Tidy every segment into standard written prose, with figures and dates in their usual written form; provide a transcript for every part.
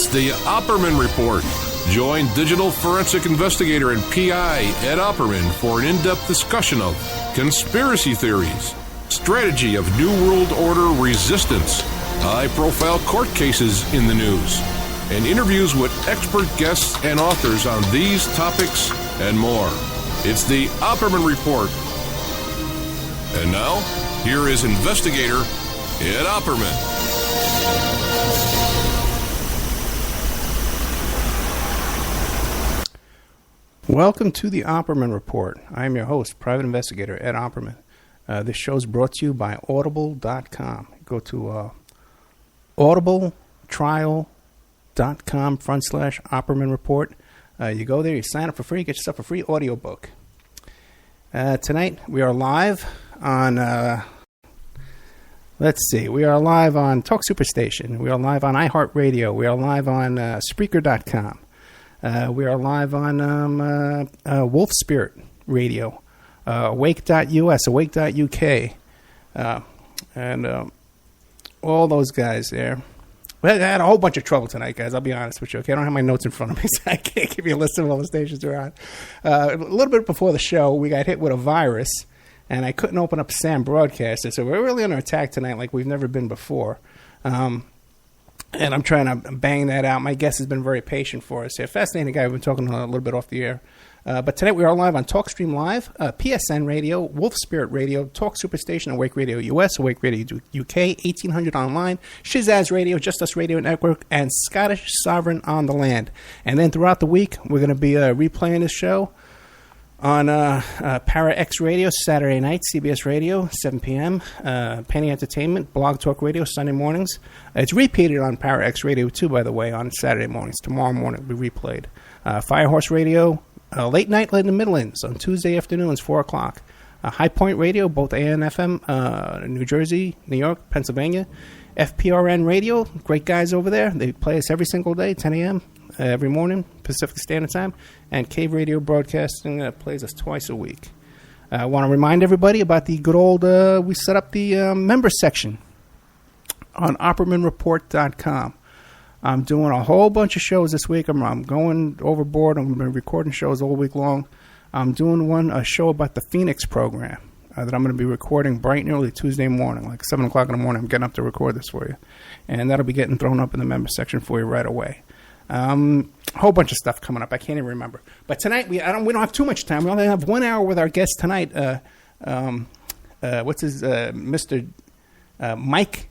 It's the Opperman Report. Join digital forensic investigator and PI Ed Opperman for an in-depth discussion of conspiracy theories, strategy of New World Order resistance, high-profile court cases in the news, and interviews with expert guests and authors on these topics and more. It's the Opperman Report. And now, here is investigator Ed Opperman. Welcome to the Opperman Report. I am your host, private investigator Ed Opperman. This show is brought to you by Audible.com. Go to audibletrial.com/Opperman Report. You go there, you sign up for free, get yourself a free audiobook. Tonight we are live on, we are live on Talk Superstation. We are live on iHeartRadio. We are live on Spreaker.com. We are live on Wolf Spirit Radio, Awake.us, Awake.uk, and all those guys there. I had a whole bunch of trouble tonight, guys. I'll be honest with you. Okay, I don't have my notes in front of me, so I can't give you a list of all the stations we're on. A little bit before the show, we got hit with a virus, and I couldn't open up SAM Broadcaster, so we're really under attack tonight like we've never been before. And I'm trying to bang that out. My guest has been very patient for us here. Fascinating guy. We've been talking a little bit off the air. But tonight we are live on TalkStream Live, PSN Radio, Wolf Spirit Radio, Talk Superstation, Awake Radio US, Awake Radio UK, 1800 Online, Shizaz Radio, Just Us Radio Network, and Scottish Sovereign on the Land. And then throughout the week, we're going to be replaying this show on Para X Radio, Saturday night, CBS Radio, 7 p.m., Penny Entertainment, Blog Talk Radio, Sunday mornings. It's repeated on Para X Radio, too, by the way, on Saturday mornings. Tomorrow morning it will be replayed. Firehorse Radio, Late Night in the Midlands on Tuesday afternoons, 4 o'clock. High Point Radio, both AM and FM, New Jersey, New York, Pennsylvania. FPRN Radio, great guys over there. They play us every single day, 10 a.m., every morning, Pacific Standard Time. And Cave Radio Broadcasting plays us twice a week. I want to remind everybody about the good old, we set up the member section on OppermanReport.com. I'm doing a whole bunch of shows this week. I'm going overboard. I'm going to be recording shows all week long. I'm doing a show about the Phoenix program that I'm going to be recording bright and early Tuesday morning, like 7 o'clock in the morning. I'm getting up to record this for you. And that'll be getting thrown up in the member section for you right away. A whole bunch of stuff coming up. I can't even remember. But tonight, we don't have too much time. We only have 1 hour with our guest tonight. Mr. Mike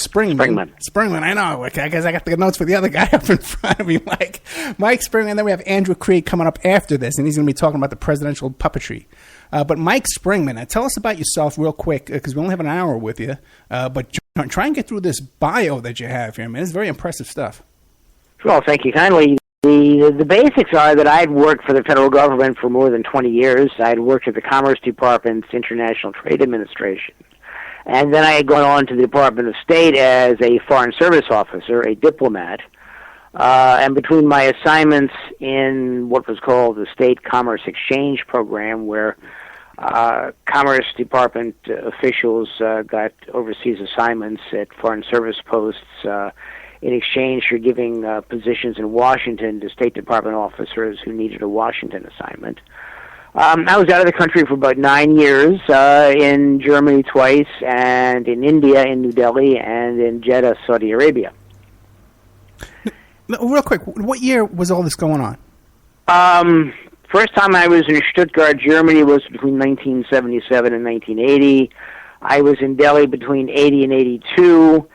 Springmann. Springmann, I know. I guess I got the notes for the other guy up in front of me, Mike Springmann. And then we have Andrew Kreig coming up after this, and he's going to be talking about the presidential puppetry. But Mike Springmann, tell us about yourself real quick, because we only have an hour with you. But try and get through this bio that you have here, man. It's very impressive stuff. Well, thank you kindly. The basics are that I'd worked for the federal government for more than 20 years. I'd worked at the Commerce Department's International Trade Administration. And then I had gone on to the Department of State as a Foreign Service officer, a diplomat. And between my assignments in what was called the State Commerce Exchange Program, where Commerce Department officials got overseas assignments at Foreign Service posts in exchange for giving positions in Washington to State Department officers who needed a Washington assignment. I was out of the country for about 9 years, in Germany twice, and in India, in New Delhi, and in Jeddah, Saudi Arabia. Real quick, what year was all this going on? First time I was in Stuttgart, Germany, was between 1977 and 1980. I was in Delhi between 80 and 82.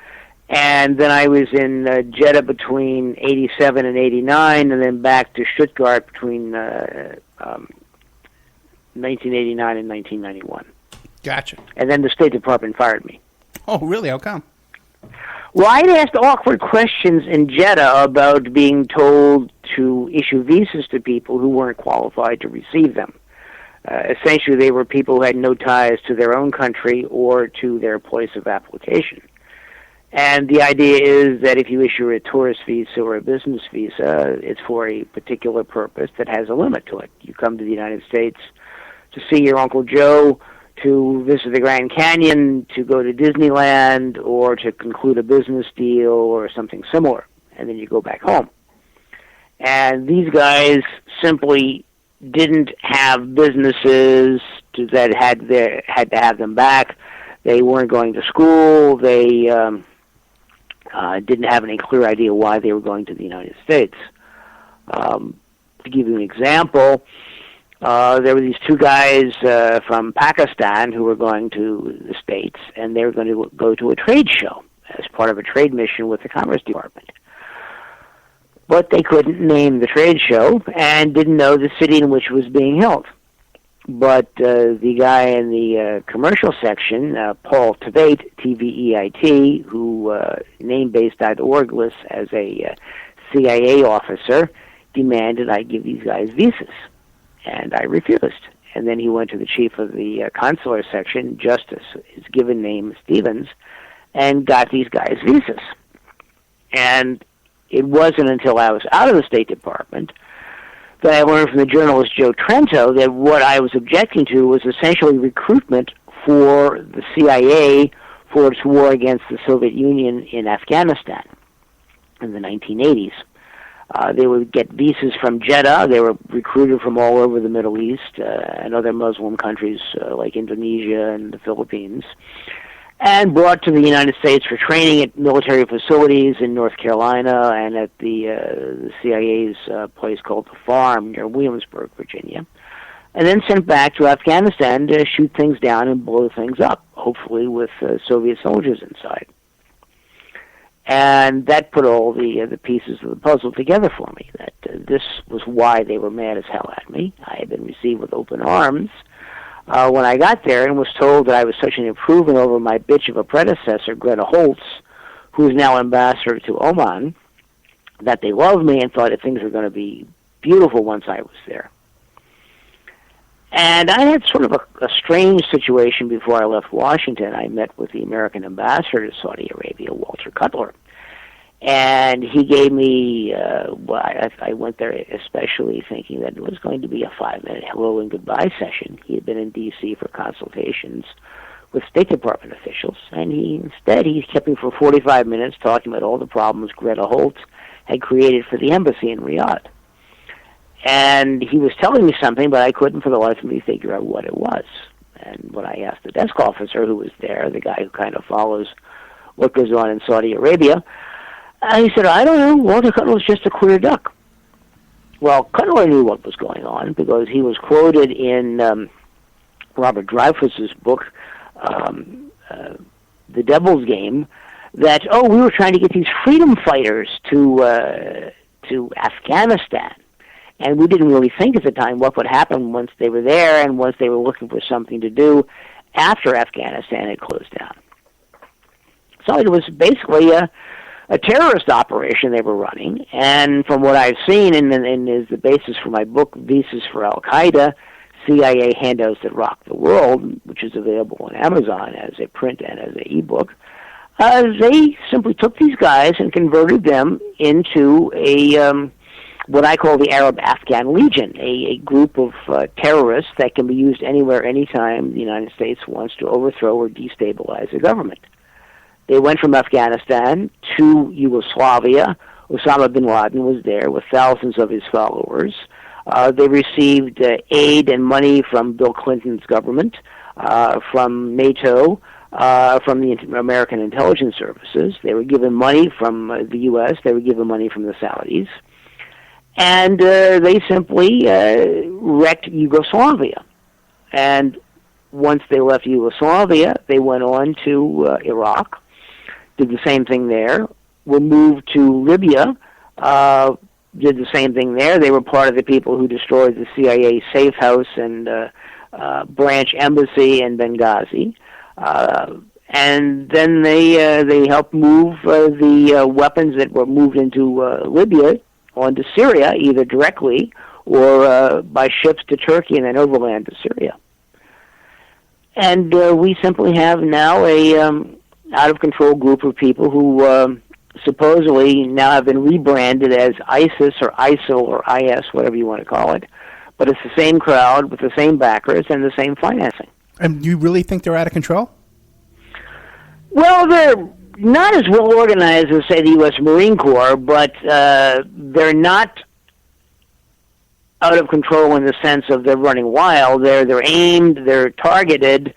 And then I was in Jeddah between 87 and 89, and then back to Stuttgart between 1989 and 1991. Gotcha. And then the State Department fired me. Oh, really? How come? Well, I'd asked awkward questions in Jeddah about being told to issue visas to people who weren't qualified to receive them. Essentially, they were people who had no ties to their own country or to their place of application. And the idea is that if you issue a tourist visa or a business visa, it's for a particular purpose that has a limit to it. You come to the United States to see your Uncle Joe, to visit the Grand Canyon, to go to Disneyland, or to conclude a business deal or something similar. and then you go back home. And these guys simply didn't have businesses that had to have them back. They weren't going to school. They didn't have any clear idea why they were going to the United States. To give you an example, there were these two guys from Pakistan who were going to the States, and they were going to go to a trade show as part of a trade mission with the Commerce Department. But they couldn't name the trade show and didn't know the city in which it was being held. But the guy in the commercial section, Paul Tveit, Tveit, who namebase.org lists as a CIA officer, demanded I give these guys visas. And I refused. And then he went to the chief of the consular section, Justice, his given name Stevens, and got these guys visas. And it wasn't until I was out of the State Department that I learned from the journalist Joe Trento that what I was objecting to was essentially recruitment for the CIA for its war against the Soviet Union in Afghanistan in the 1980s. They would get visas from Jeddah. They were recruited from all over the Middle East and other Muslim countries like Indonesia and the Philippines, and brought to the United States for training at military facilities in North Carolina and at the CIA's place called The Farm near Williamsburg, Virginia, and then sent back to Afghanistan to shoot things down and blow things up, hopefully with Soviet soldiers inside. And that put all the pieces of the puzzle together for me, that this was why they were mad as hell at me. I had been received with open arms when I got there and was told that I was such an improvement over my bitch of a predecessor, Greta Holtz, who is now ambassador to Oman, that they loved me and thought that things were going to be beautiful once I was there. And I had sort of a strange situation before I left Washington. I met with the American ambassador to Saudi Arabia, Walter Cutler. And he gave me, I went there especially thinking that it was going to be a 5-minute hello and goodbye session. He had been in D.C. for consultations with State Department officials, and he kept me for 45 minutes talking about all the problems Greta Holtz had created for the embassy in Riyadh. And he was telling me something, but I couldn't for the life of me figure out what it was. And when I asked the desk officer who was there, the guy who kind of follows what goes on in Saudi Arabia, he said, I don't know, Walter Cutler was just a queer duck. Well, Cutler knew what was going on because he was quoted in Robert Dreyfuss's book, The Devil's Game, that, we were trying to get these freedom fighters to Afghanistan. And we didn't really think at the time what would happen once they were there and once they were looking for something to do after Afghanistan had closed down. So it was basically a terrorist operation they were running. And from what I've seen, and is the basis for my book, Visas-for-al-Qaeda, CIA Handouts That Rock the World, which is available on Amazon as a print and as an ebook, they simply took these guys and converted them into what I call the Arab Afghan Legion, a group of terrorists that can be used anywhere, anytime the United States wants to overthrow or destabilize a government. They went from Afghanistan to Yugoslavia. Osama bin Laden was there with thousands of his followers. They received aid and money from Bill Clinton's government, from NATO, from the American intelligence services. They were given money from the U.S. They were given money from the Saudis. And they simply wrecked Yugoslavia. And once they left Yugoslavia, they went on to Iraq, did the same thing there, were moved to Libya, did the same thing there. They were part of the people who destroyed the CIA safe house and branch embassy in Benghazi. And then they helped move the weapons that were moved into Libya onto Syria, either directly or by ships to Turkey and then overland to Syria. And we simply have now a out-of-control group of people who supposedly now have been rebranded as ISIS or ISIL or IS, whatever you want to call it. But it's the same crowd with the same backers and the same financing. And do you really think they're out of control? Well, not as well organized as, say, the U.S. Marine Corps, but they're not out of control in the sense of they're running wild. They're aimed, they're targeted,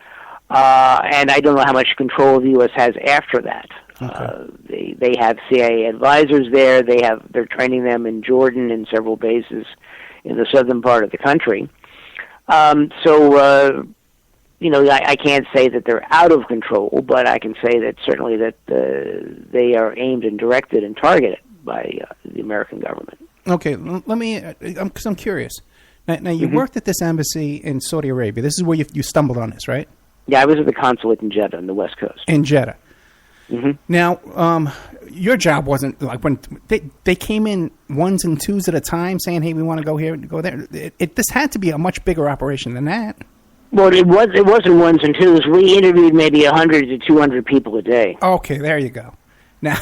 and I don't know how much control the U.S. has after that. Okay. They have CIA advisors there. They're training them in Jordan and several bases in the southern part of the country. I can't say that they're out of control, but I can say that certainly that they are aimed and directed and targeted by the American government. Okay, let me, because I'm curious. Now you worked at this embassy in Saudi Arabia. This is where you stumbled on this, right? Yeah, I was at the consulate in Jeddah on the West Coast. In Jeddah. Mm-hmm. Now, your job wasn't like when they came in ones and twos at a time saying, hey, we want to go here and go there. This had to be a much bigger operation than that. Well, it wasn't ones and twos. We interviewed maybe 100 to 200 people a day. Okay, there you go. Now,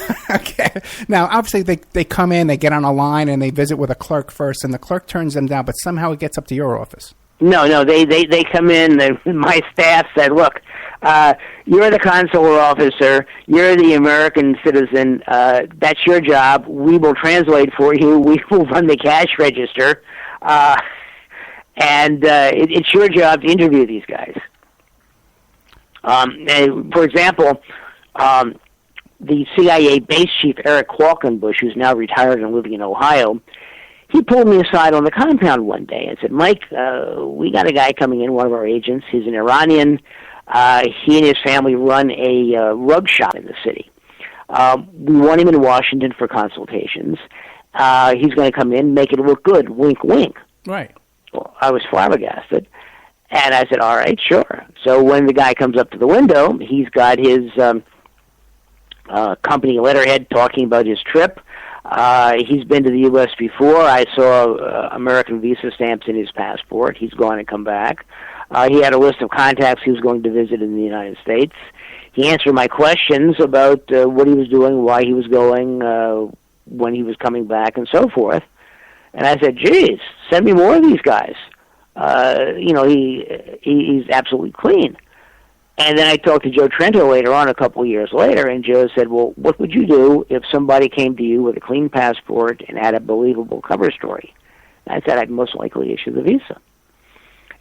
Now, obviously, they come in, they get on a line, and they visit with a clerk first, and the clerk turns them down, but somehow it gets up to your office. No, they come in. My staff said, look, you're the consular officer. You're the American citizen. That's your job. We will translate for you. We will run the cash register. And it's your job to interview these guys. For example, the CIA base chief, Eric Qualkenbush, who's now retired and living in Ohio, he pulled me aside on the compound one day and said, Mike, we got a guy coming in, one of our agents. He's an Iranian. He and his family run a rug shop in the city. We want him in Washington for consultations. He's going to come in, make it look good, wink, wink. Right. Well, I was flabbergasted. And I said, all right, sure. So when the guy comes up to the window, he's got his company letterhead talking about his trip. He's been to the U.S. before. I saw American visa stamps in his passport. He's going to come back. He had a list of contacts he was going to visit in the United States. He answered my questions about what he was doing, why he was going, when he was coming back, and so forth. And I said, geez, send me more of these guys. He's absolutely clean. And then I talked to Joe Trento later on, a couple of years later, and Joe said, well, what would you do if somebody came to you with a clean passport and had a believable cover story? And I said, I'd most likely issue the visa.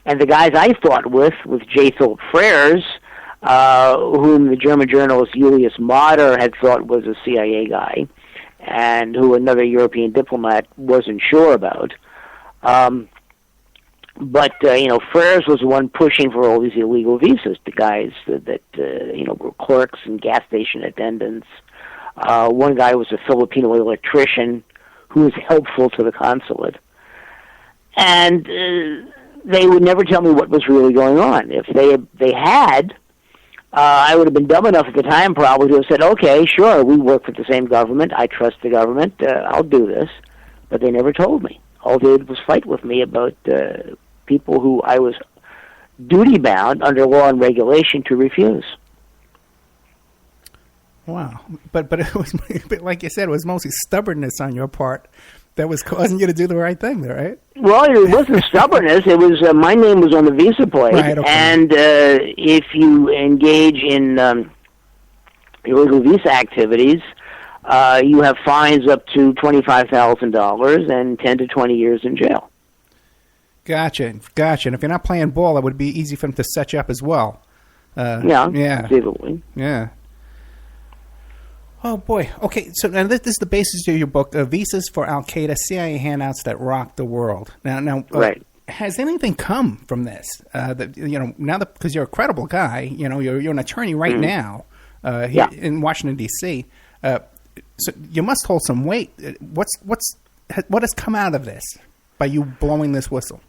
And the guys I fought with J. Philip Freres, whom the German journalist Julius Mader had thought was a CIA guy, and who another European diplomat wasn't sure about. But Freres was the one pushing for all these illegal visas. The guys that were clerks and gas station attendants. One guy was a Filipino electrician who was helpful to the consulate. And they would never tell me what was really going on. If they had, I would have been dumb enough at the time probably to have said, okay, sure, we work for the same government. I trust the government. I'll do this. But they never told me. All they did was fight with me about people who I was duty-bound under law and regulation to refuse. Wow. But it was, like you said, it was mostly stubbornness on your part that was causing you to do the right thing there, right? Well, it wasn't stubbornness. It was my name was on the visa plate. Right, okay. And if you engage in illegal visa activities, you have fines up to $25,000 and 10 to 20 years in jail. Gotcha. And if you're not playing ball, it would be easy for them to set you up as well. Yeah. Conceivably. Yeah. Oh, boy. Okay, so now this is the basis of your book, Visas for Al-Qaeda, CIA Handouts That Rocked the World. Now, right. Has anything come from this? Now that because you're a credible guy, you're an attorney right now here in Washington, D.C., so you must hold some weight. What has come out of this by you blowing this whistle?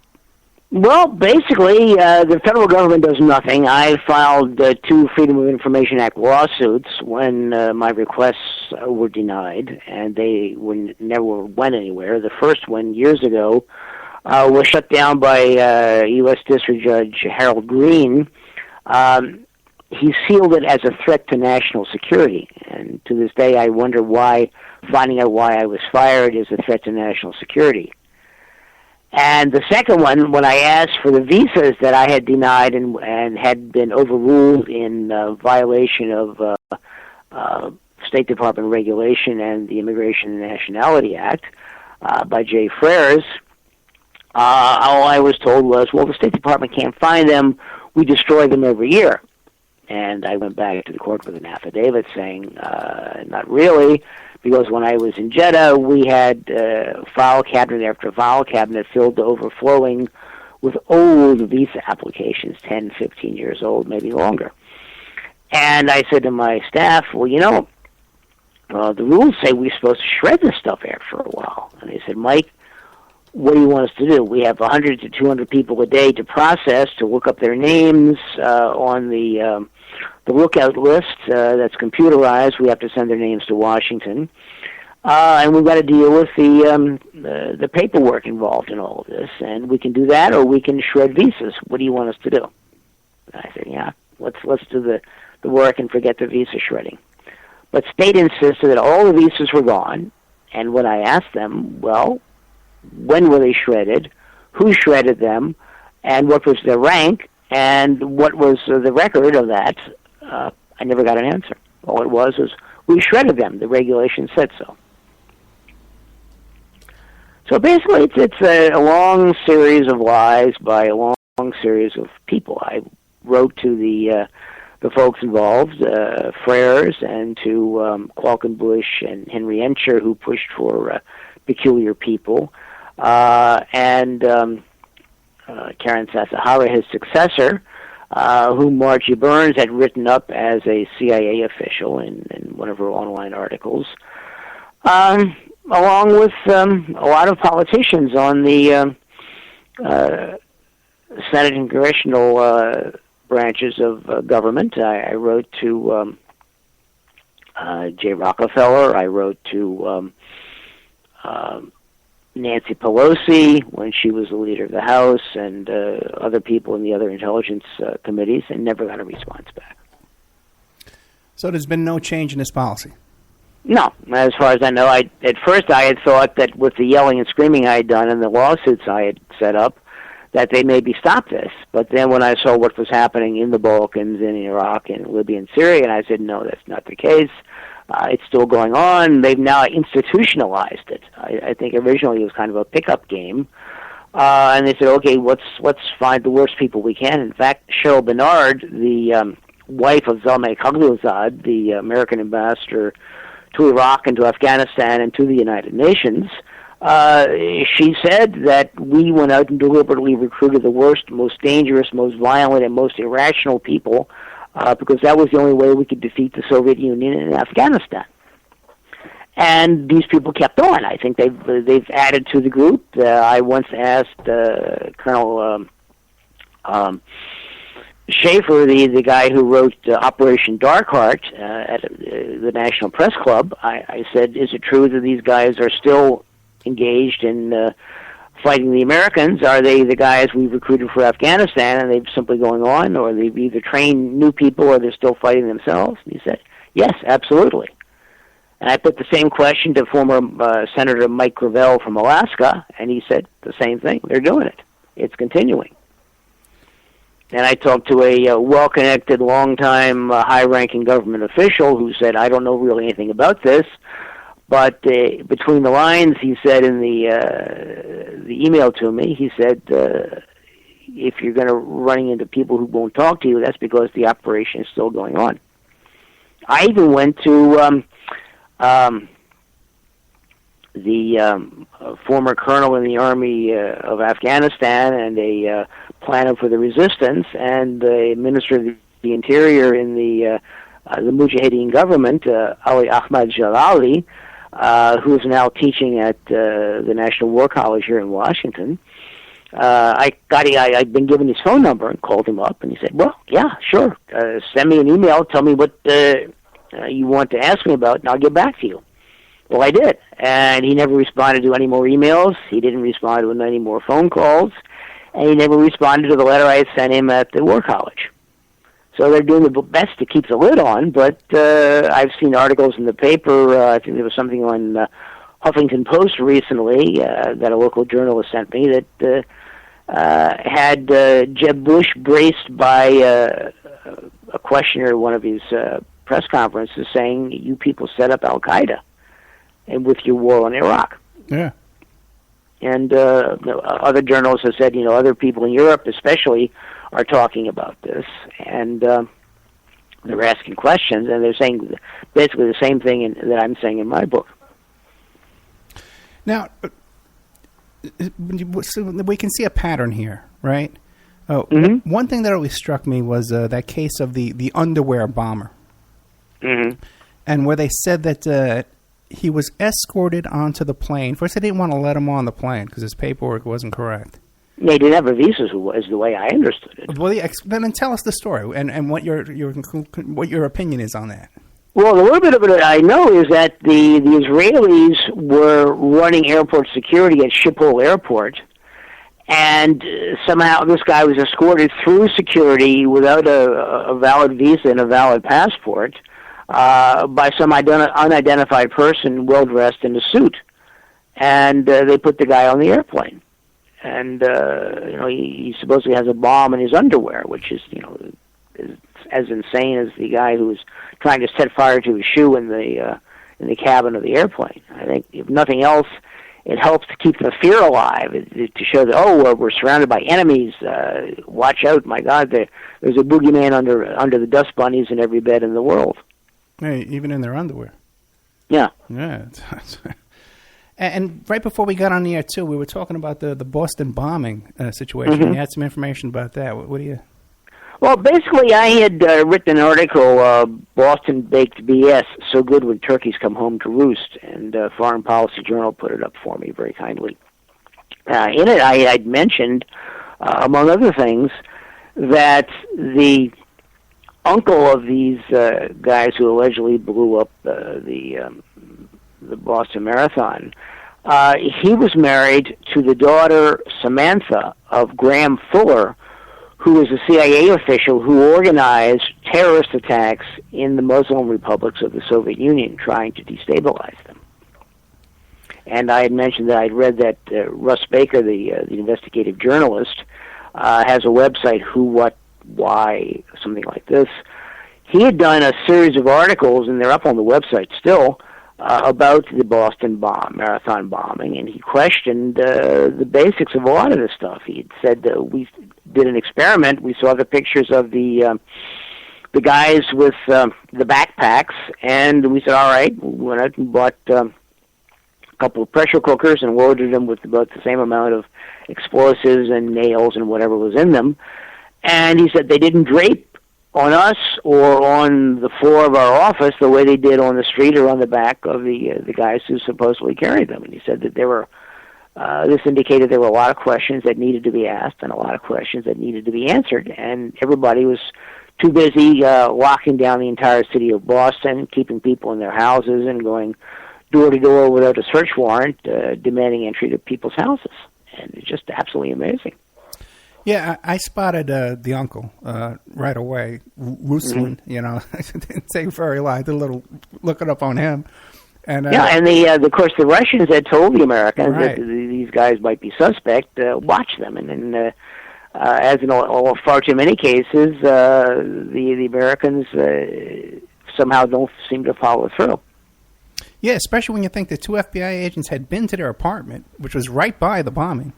Well, basically, the federal government does nothing. I filed 2 Freedom of Information Act lawsuits when my requests were denied, and they never went anywhere. The first one, years ago, was shut down by U.S. District Judge Harold Green. He sealed it as a threat to national security, and to this day I wonder why, finding out why I was fired is a threat to national security. And the second one, when I asked for the visas that I had denied and had been overruled in violation of State Department regulation and the Immigration and Nationality Act by Jay Freres, all I was told was, well, the State Department can't find them. We destroy them every year. And I went back to the court with an affidavit saying, not really, because when I was in Jeddah, we had file cabinet after file cabinet filled to overflowing with old visa applications, 10, 15 years old, maybe longer. And I said to my staff, well, you know, the rules say we're supposed to shred this stuff after a while. And they said, Mike, what do you want us to do? We have 100 to 200 people a day to process, to look up their names on the lookout list that's computerized. We have to send their names to Washington. And we've got to deal with the paperwork involved in all of this. And we can do that, or we can shred visas. What do you want us to do? And I said, yeah, let's do the work and forget the visa shredding. But State insisted that all the visas were gone. And when I asked them, well, when were they shredded, who shredded them, and what was their rank, and what was the record of that, I never got an answer. All it was we shredded them. The regulation said so. So basically, it's a long series of lies by a long series of people. I wrote to the folks involved, Freres, and to Qualkenbush and Henry Encher, who pushed for peculiar people, and Karen Sasahara, his successor, whom Margie Burns had written up as a CIA official in one of her online articles, along with a lot of politicians on the Senate and congressional branches of government. I wrote to Jay Rockefeller. I wrote to Nancy Pelosi when she was the leader of the House, and other people in the other intelligence committees, and never got a response back. So there's been no change in this policy? No. As far as I know, at first I had thought that with the yelling and screaming I had done and the lawsuits I had set up, that they maybe stop this. But then when I saw what was happening in the Balkans, in Iraq, and Libya, and Syria, and I said, no, that's not the case. It's still going on. They've now institutionalized it. I think originally it was kind of a pickup game. And they said, okay, let's find the worst people we can. In fact, Cheryl Bernard, the wife of Zalmay Khalilzad, the American ambassador to Iraq and to Afghanistan and to the United Nations, she said that we went out and deliberately recruited the worst, most dangerous, most violent, and most irrational people because that was the only way we could defeat the Soviet Union in Afghanistan. And these people kept on. I think they've added to the group. I once asked Colonel Schaefer, the guy who wrote Operation Darkheart at the National Press Club, I said, is it true that these guys are still engaged in fighting the Americans? Are they the guys we recruited for Afghanistan and they're simply going on, or they've either trained new people or they're still fighting themselves? And he said, yes, absolutely. And I put the same question to former Senator Mike Gravel from Alaska, and he said the same thing. They're doing it. It's continuing. And I talked to a well-connected, long-time, high-ranking government official who said, I don't know really anything about this, but between the lines, he said in the email to me, he said, if you're going to running into people who won't talk to you, that's because the operation is still going on. I even went to the former colonel in the army of Afghanistan and a planner for the resistance and the minister of the interior in the Mujahideen government, Ali Ahmad Jalali, who is now teaching at the National War College here in Washington. I'd been given his phone number and called him up, and he said, well, yeah, sure, send me an email, tell me what you want to ask me about, and I'll get back to you. Well, I did, and he never responded to any more emails. He didn't respond to any more phone calls, and he never responded to the letter I had sent him at the War College. So they're doing the best to keep the lid on, but I've seen articles in the paper. I think there was something on Huffington Post recently that a local journalist sent me that had Jeb Bush braced by a questioner, one of his press conferences saying you people set up Al-Qaeda and with your war on Iraq. Yeah. And other journalists have said, other people in Europe especially are talking about this, and they're asking questions, and they're saying basically the same thing that I'm saying in my book. Now, so we can see a pattern here, right? One thing that always struck me was that case of the underwear bomber, and where they said that he was escorted onto the plane. First, they didn't want to let him on the plane because his paperwork wasn't correct. They didn't have a visa, is the way I understood it. Well, then tell us the story and what your opinion is on that. Well, a little bit of it I know is that the Israelis were running airport security at Schiphol Airport, and somehow this guy was escorted through security without a valid visa and a valid passport by some unidentified person well-dressed in a suit. And they put the guy on the airplane. And, he supposedly has a bomb in his underwear, which is, is as insane as the guy who was trying to set fire to his shoe in the cabin of the airplane. I think, if nothing else, it helps to keep the fear alive, to show that, we're surrounded by enemies. Watch out, my God, there's a boogeyman under the dust bunnies in every bed in the world. Hey, even in their underwear. Yeah. Yeah. And right before we got on the air, too, we were talking about the Boston bombing situation. You had some information about that. What do you... Well, basically, I had written an article, Boston Baked BS, So Good When Turkeys Come Home to Roost, and Foreign Policy Journal put it up for me very kindly. In it, I'd mentioned, among other things, that the uncle of these guys who allegedly blew up the Boston Marathon, he was married to the daughter, Samantha, of Graham Fuller, who was a CIA official who organized terrorist attacks in the Muslim republics of the Soviet Union, trying to destabilize them. And I had mentioned that I'd read that Russ Baker, the investigative journalist, has a website, Who, What, Why, something like this. He had done a series of articles, and they're up on the website still, about the Boston marathon bombing, and he questioned the basics of a lot of this stuff. He had said we did an experiment. We saw the pictures of the guys with the backpacks, and we said, all right, we went out and bought a couple of pressure cookers and loaded them with about the same amount of explosives and nails and whatever was in them. And he said they didn't drape on us or on the floor of our office the way they did on the street or on the back of the guys who supposedly carried them. And he said that there were this indicated there were a lot of questions that needed to be asked and a lot of questions that needed to be answered, and everybody was too busy locking down the entire city of Boston, keeping people in their houses, and going door to door without a search warrant, demanding entry to people's houses. And it's just absolutely amazing. Yeah, I spotted the uncle right away, Ruslan. I didn't say very long. I did a little look it up on him. And and of course the Russians had told the Americans that these guys might be suspect. Watch them, and as in far too many cases, the Americans somehow don't seem to follow through. Yeah, especially when you think the two FBI agents had been to their apartment, which was right by the bombing.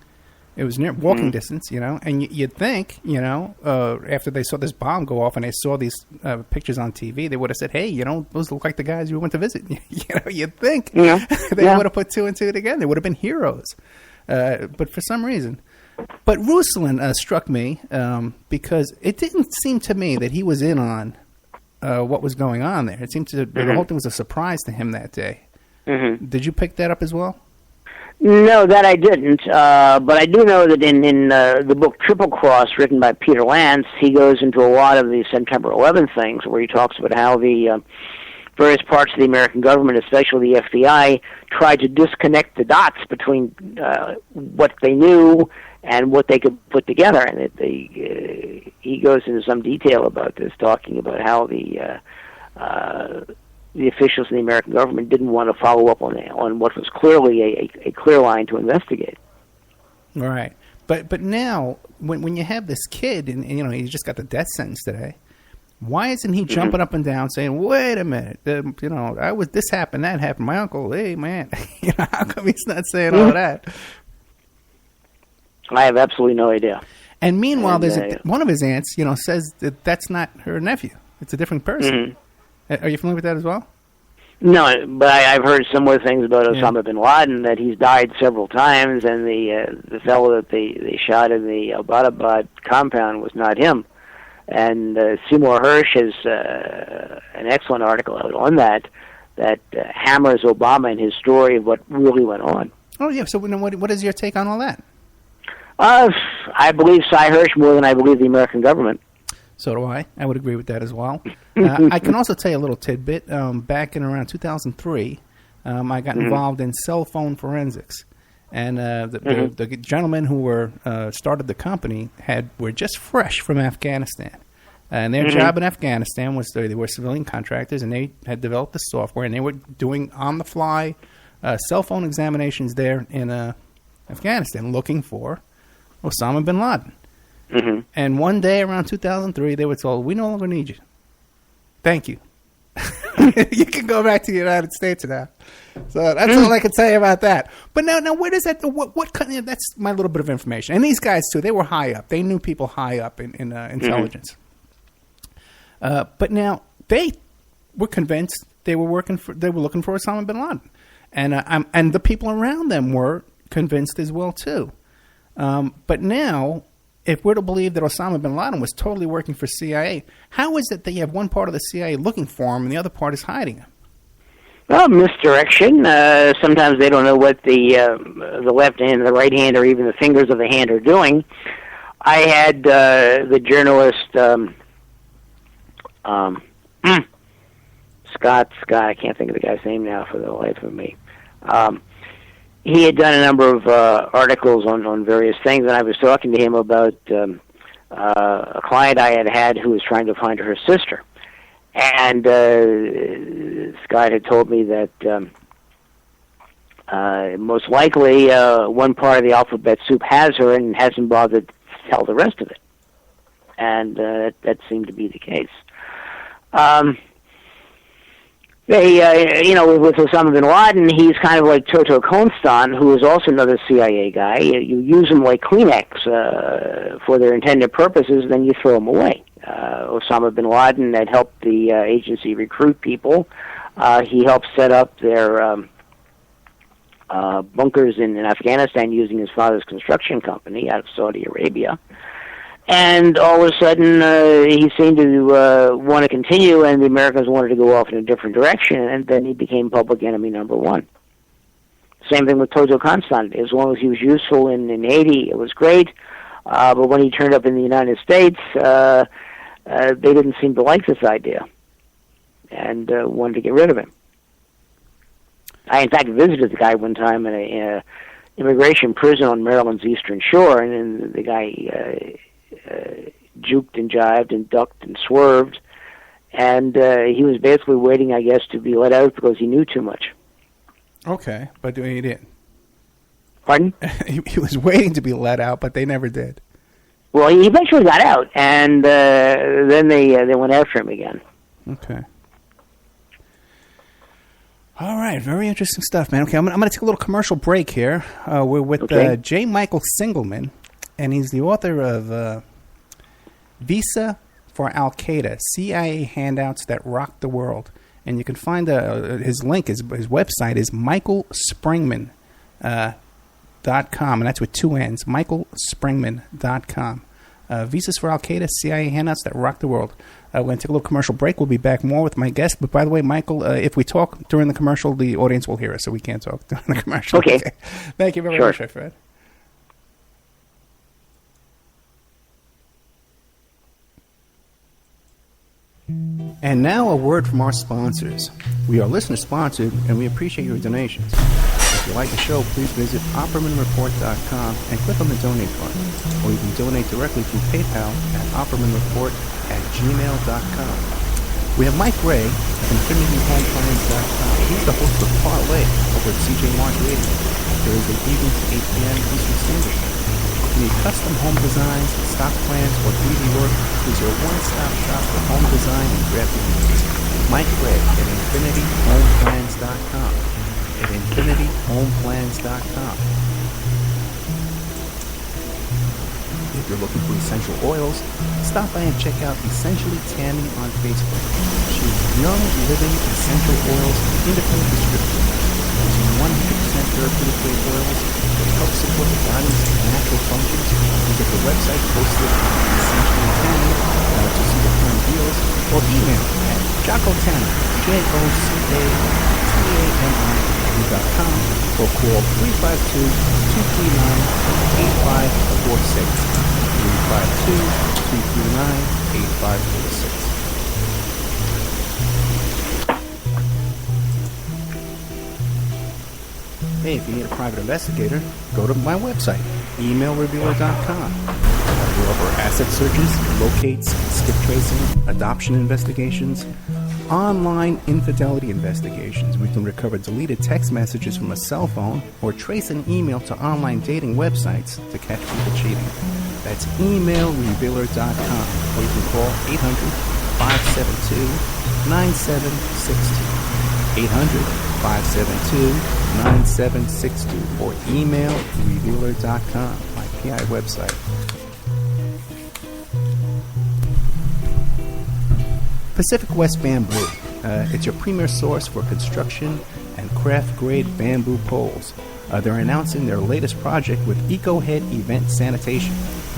It was near walking distance, and you'd think, after they saw this bomb go off and they saw these pictures on TV, they would have said, hey, those look like the guys we went to visit. You'd think they would have put two and two together. They would have been heroes. But for some reason. But Ruslan struck me because it didn't seem to me that he was in on what was going on there. It seemed the whole thing was a surprise to him that day. Did you pick that up as well? No, that I didn't. But I do know that in the book Triple Cross, written by Peter Lance, he goes into a lot of the September 11th things, where he talks about how the various parts of the American government, especially the FBI, tried to disconnect the dots between what they knew and what they could put together. And he goes into some detail about this, talking about how the officials in the American government didn't want to follow up on what was clearly a clear line to investigate. Right. But now, when you have this kid, and he just got the death sentence today, Why isn't he jumping up and down saying, "Wait a minute, this happened, that happened. My uncle, hey man, how come he's not saying all that?" I have absolutely no idea. And meanwhile, one of his aunts, says that that's not her nephew; it's a different person. Are you familiar with that as well? No, but I've heard similar things about Osama bin Laden, that he's died several times, and the fellow that they shot in the Abbottabad compound was not him. And Seymour Hersh has an excellent article out on that hammers Obama and his story of what really went on. Oh, yeah. So what is your take on all that? I believe Cy Hersh more than I believe the American government. So do I. I would agree with that as well. I can also tell you a little tidbit. Back in around 2003, I got involved in cell phone forensics. And the gentlemen who started the company were just fresh from Afghanistan. And their job in Afghanistan was they were civilian contractors, and they had developed the software, and they were doing on-the-fly cell phone examinations there in Afghanistan looking for Osama bin Laden. And one day around 2003, they were told, "We no longer need you. Thank you. You can go back to the United States now." So that's all I can tell you about that. But now where does that? What kind of, that's my little bit of information. And these guys too, they were high up. They knew people high up in intelligence. But now they were convinced they were looking for Osama bin Laden, and the people around them were convinced as well too. But now, if we're to believe that Osama bin Laden was totally working for CIA, how is it that you have one part of the CIA looking for him and the other part is hiding him? Well, misdirection. Sometimes they don't know what the left hand, the right hand, or even the fingers of the hand are doing. I had the journalist Scott. I can't think of the guy's name now for the life of me. He had done a number of articles on various things, and I was talking to him about a client I had who was trying to find her sister. And Scott had told me that most likely one part of the alphabet soup has her and hasn't bothered to tell the rest of it. And that seemed to be the case. With Osama bin Laden, he's kind of like Toto Konstan, who is also another CIA guy. You use them like Kleenex for their intended purposes, then you throw them away. Osama bin Laden had helped the agency recruit people. He helped set up their bunkers in Afghanistan using his father's construction company out of Saudi Arabia. And all of a sudden, he seemed to want to continue, and the Americans wanted to go off in a different direction, and then he became public enemy number one. Same thing with Toto Konstan. As long as he was useful in Haiti, it was great. But when he turned up in the United States, they didn't seem to like this idea and wanted to get rid of him. I, in fact, visited the guy one time in a immigration prison on Maryland's Eastern Shore, and then the guy juked and jived and ducked and swerved, and he was basically waiting, I guess, to be let out because he knew too much. Okay, but he didn't. Pardon? He was waiting to be let out, but they never did. Well, he eventually got out, and then they went after him again. Okay. All right, very interesting stuff, man. Okay, I'm going to take a little commercial break here. We're with j-michael-springmann, and he's the author of Visa-for-al-Qaeda, CIA Handouts That Rocked the World. And you can find his link, his website is michael-springmann.com, and that's with two N's, michael-springmann.com. Visas-for-al-Qaeda, CIA Handouts That Rocked the World. We're going to take a little commercial break. We'll be back more with my guest. But by the way, Michael, if we talk during the commercial, the audience will hear us, so we can't talk during the commercial. Okay. Thank you very much, my friend. And now a word from our sponsors. We are listener-sponsored, and we appreciate your donations. If you like the show, please visit OppermanReport.com and click on the donate button. Or you can donate directly through PayPal at OppermanReport@gmail.com. We have Mike Ray of InfinityHomePlans.com. He's the host of Parlay over at CJ Mark Radio. Thursday evenings at 8 p.m. Eastern Standard Time. If you need custom home designs, stock plans, or 3D work, is your one-stop shop for home design and graphic needs. Mike Kreig at infinityhomeplans.com. At infinityhomeplans.com. If you're looking for essential oils, stop by and check out Essentially Tammy on Facebook. She's young, living essential oils independent distributor. Using 100% therapeutic grade oils that help support the body's natural functions. Visit the website posted Essentially Tammy to see the current deals, or email at jocotami, JOCATAMI.com, or call 352-239-8546. 352-239-8546. Hey, if you need a private investigator, go to my website, emailrevealer.com. We offer asset searches, locates, skip tracing, adoption investigations, online infidelity investigations. We can recover deleted text messages from a cell phone or trace an email to online dating websites to catch people cheating. That's emailrevealer.com, or you can call 800-572-9762. 800-572-9762, or emailrevealer.com, my PI website. Pacific West Bamboo. It's your premier source for construction and craft-grade bamboo poles. They're announcing their latest project with EcoHead Event Sanitation,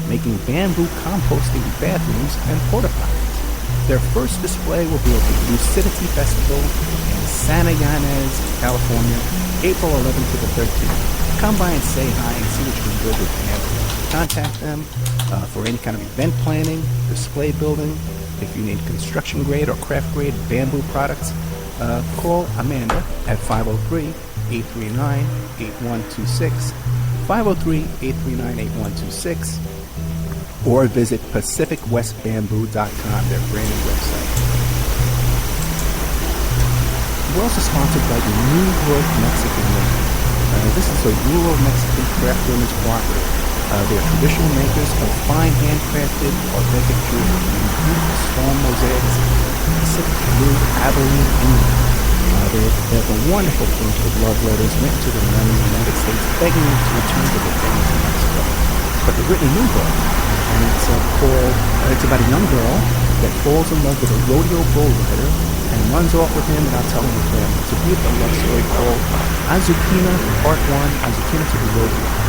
making bamboo composting bathrooms and porta potties. Their first display will be at the Lucidity Festival in Santa Ynez, California, April 11th to the 13th. Come by and say hi and see what you can build with bamboo. Contact them for any kind of event planning, display building. If you need construction-grade or craft-grade bamboo products, call Amanda at 503-839-8126, 503-839-8126, or visit PacificWestBamboo.com, their brand new website. We're also sponsored by the New World Mexican Women. This is a rural Mexican craft women's cooperative. They are traditional makers of fine handcrafted, authentic jewelry and beautiful stone mosaics, Pacific Blue, Abilene, England. They have a wonderful print of love letters written to them in the United States, begging them to return to their families in Mexico. But they've written a new book, and it's about a young girl that falls in love with a rodeo bull rider and runs off with him without telling her family. It's a beautiful love story called Azucena Part 1, Azucena to the Rodeo.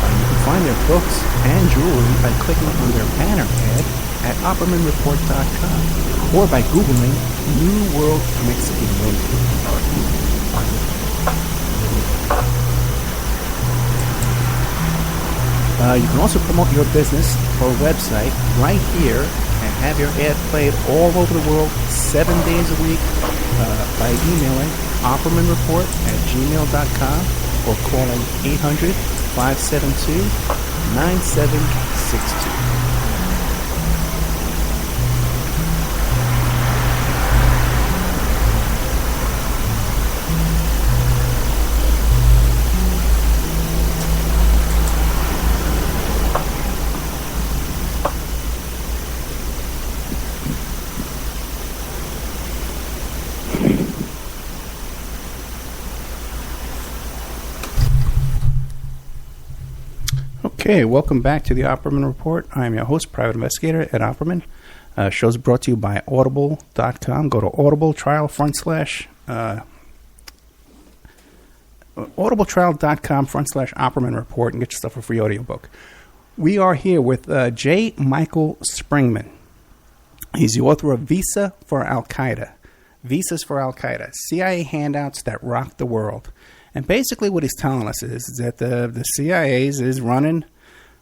You can find their books and jewelry by clicking on their banner ad at OppermanReport.com or by Googling New World Mexican Women. You can also promote your business or website right here and have your ad played all over the world 7 days a week by emailing OppermanReport@gmail.com or calling 800-572-9762. Okay, welcome back to the Opperman Report. I'm your host, Private Investigator Ed Opperman. Show's brought to you by Audible.com. Go to audibletrial.com/Opperman Report and get yourself a free audiobook. We are here with j-michael-springmann. He's the author of Visa-for-al-Qaeda. Visas-for-al-Qaeda, CIA handouts that rocked the world. And basically what he's telling us is that the CIA is running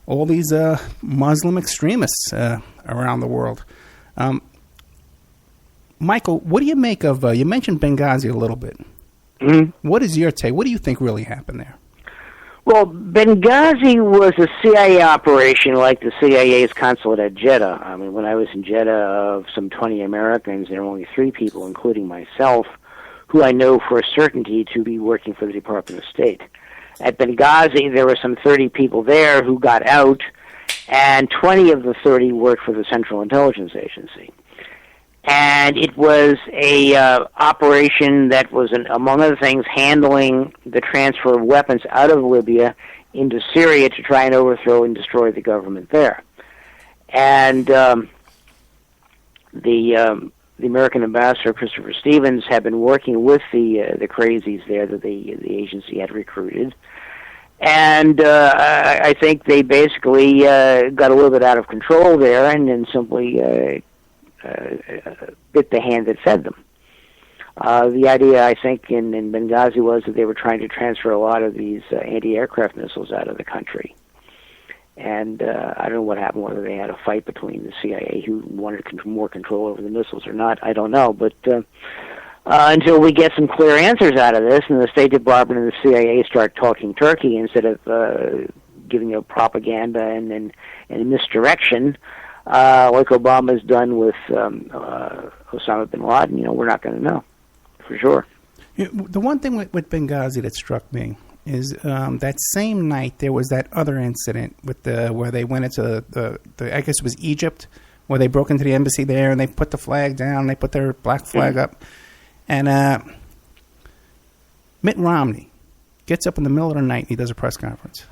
all these Muslim extremists around the world. Michael, what do you make of, you mentioned Benghazi a little bit. Mm-hmm. What is your take? What do you think really happened there? Well, Benghazi was a CIA operation like the CIA's consulate at Jeddah. I mean, when I was in Jeddah, of some 20 Americans, there were only 3 people, including myself, who I know for a certainty to be working for the Department of State. At Benghazi, there were some 30 people there who got out, and 20 of the 30 worked for the Central Intelligence Agency. And it was a operation that was, among other things, handling the transfer of weapons out of Libya into Syria to try and overthrow and destroy the government there. And the American ambassador, Christopher Stevens, had been working with the crazies there that the agency had recruited. And I think they basically got a little bit out of control there and then simply bit the hand that fed them. The idea, I think, in Benghazi was that they were trying to transfer a lot of these anti-aircraft missiles out of the country. And I don't know what happened, whether they had a fight between the CIA who wanted more control over the missiles or not. I don't know. But until we get some clear answers out of this and the State Department and the CIA start talking turkey instead of giving up propaganda and misdirection, like Obama's done with Osama bin Laden, we're not going to know for sure. The one thing with Benghazi that struck me is that same night there was that other incident with where they went into the I guess it was Egypt, where they broke into the embassy there and they put the flag down, they put their black flag up, and Mitt Romney gets up in the middle of the night and he does a press conference.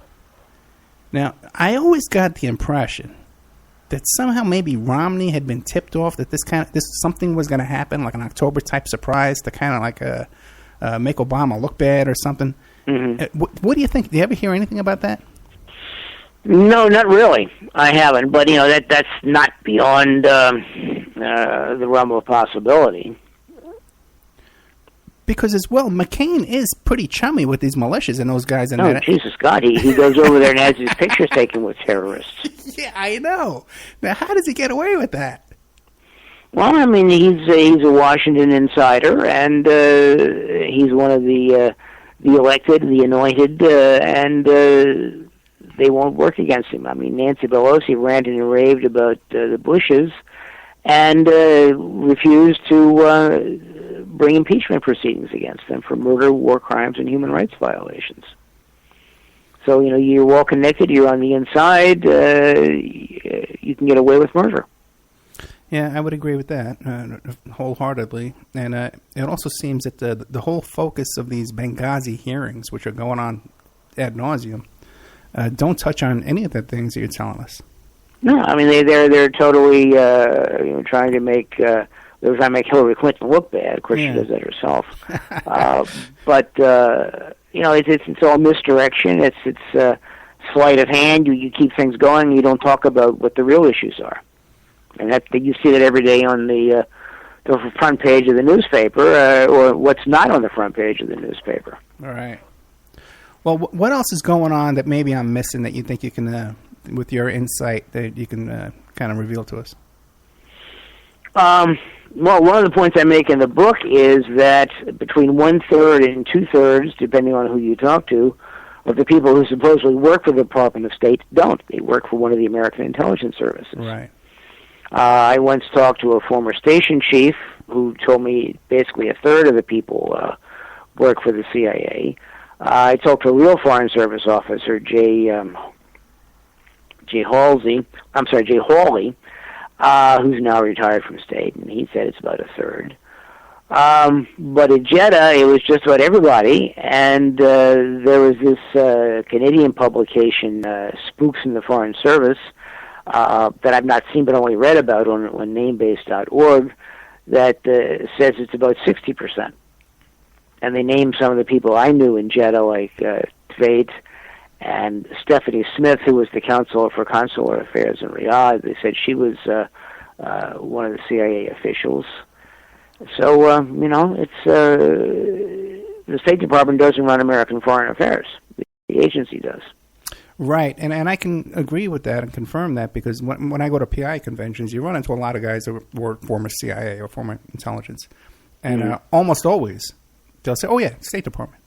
Now, I always got the impression that somehow maybe Romney had been tipped off that this something was going to happen, like an October type surprise to kind of like make Obama look bad or something. Mm-hmm. What do you think? Do you ever hear anything about that? No, not really. I haven't, but that's not beyond the realm of possibility. Because as well, McCain is pretty chummy with these militias and those guys. Oh, Jesus God, he goes over there and has his pictures taken with terrorists. Yeah, I know. Now, how does he get away with that? Well, I mean, he's a Washington insider, and he's one of the elected, the anointed, and they won't work against him. I mean, Nancy Pelosi ranted and raved about the Bushes and refused to bring impeachment proceedings against them for murder, war crimes, and human rights violations. So, you're well connected, you're on the inside, you can get away with murder. Yeah, I would agree with that wholeheartedly. And it also seems that the whole focus of these Benghazi hearings, which are going on ad nauseum, don't touch on any of the things that you're telling us. No, I mean they're totally trying to make Hillary Clinton look bad. Of course, she does that herself. But it's all misdirection. It's sleight of hand. You keep things going. You don't talk about what the real issues are. And you see that every day on the front page of the newspaper, or what's not on the front page of the newspaper. All right. Well, what else is going on that maybe I'm missing that you think you can, with your insight, that you can kind of reveal to us? Well, one of the points I make in the book is that between 1/3 and 2/3, depending on who you talk to, of the people who supposedly work for the Department of State don't. They work for one of the American intelligence services. Right. I once talked to a former station chief who told me basically 1/3 of the people work for the CIA. I talked to a real Foreign Service officer, Jay Hawley, who's now retired from state, and he said it's about 1/3. But at Jeddah, it was just about everybody, and there was this Canadian publication, Spooks in the Foreign Service, that I've not seen but only read about on namebase.org, that says it's about 60%. And they named some of the people I knew in Jeddah, like Tveit and Stephanie Smith, who was the counselor for consular affairs in Riyadh. They said she was one of the CIA officials. So, it's the State Department doesn't run American foreign affairs. The agency does. Right, and I can agree with that and confirm that, because when I go to PI conventions, you run into a lot of guys that were former CIA or former intelligence, and almost always they'll say, "Oh yeah, State Department."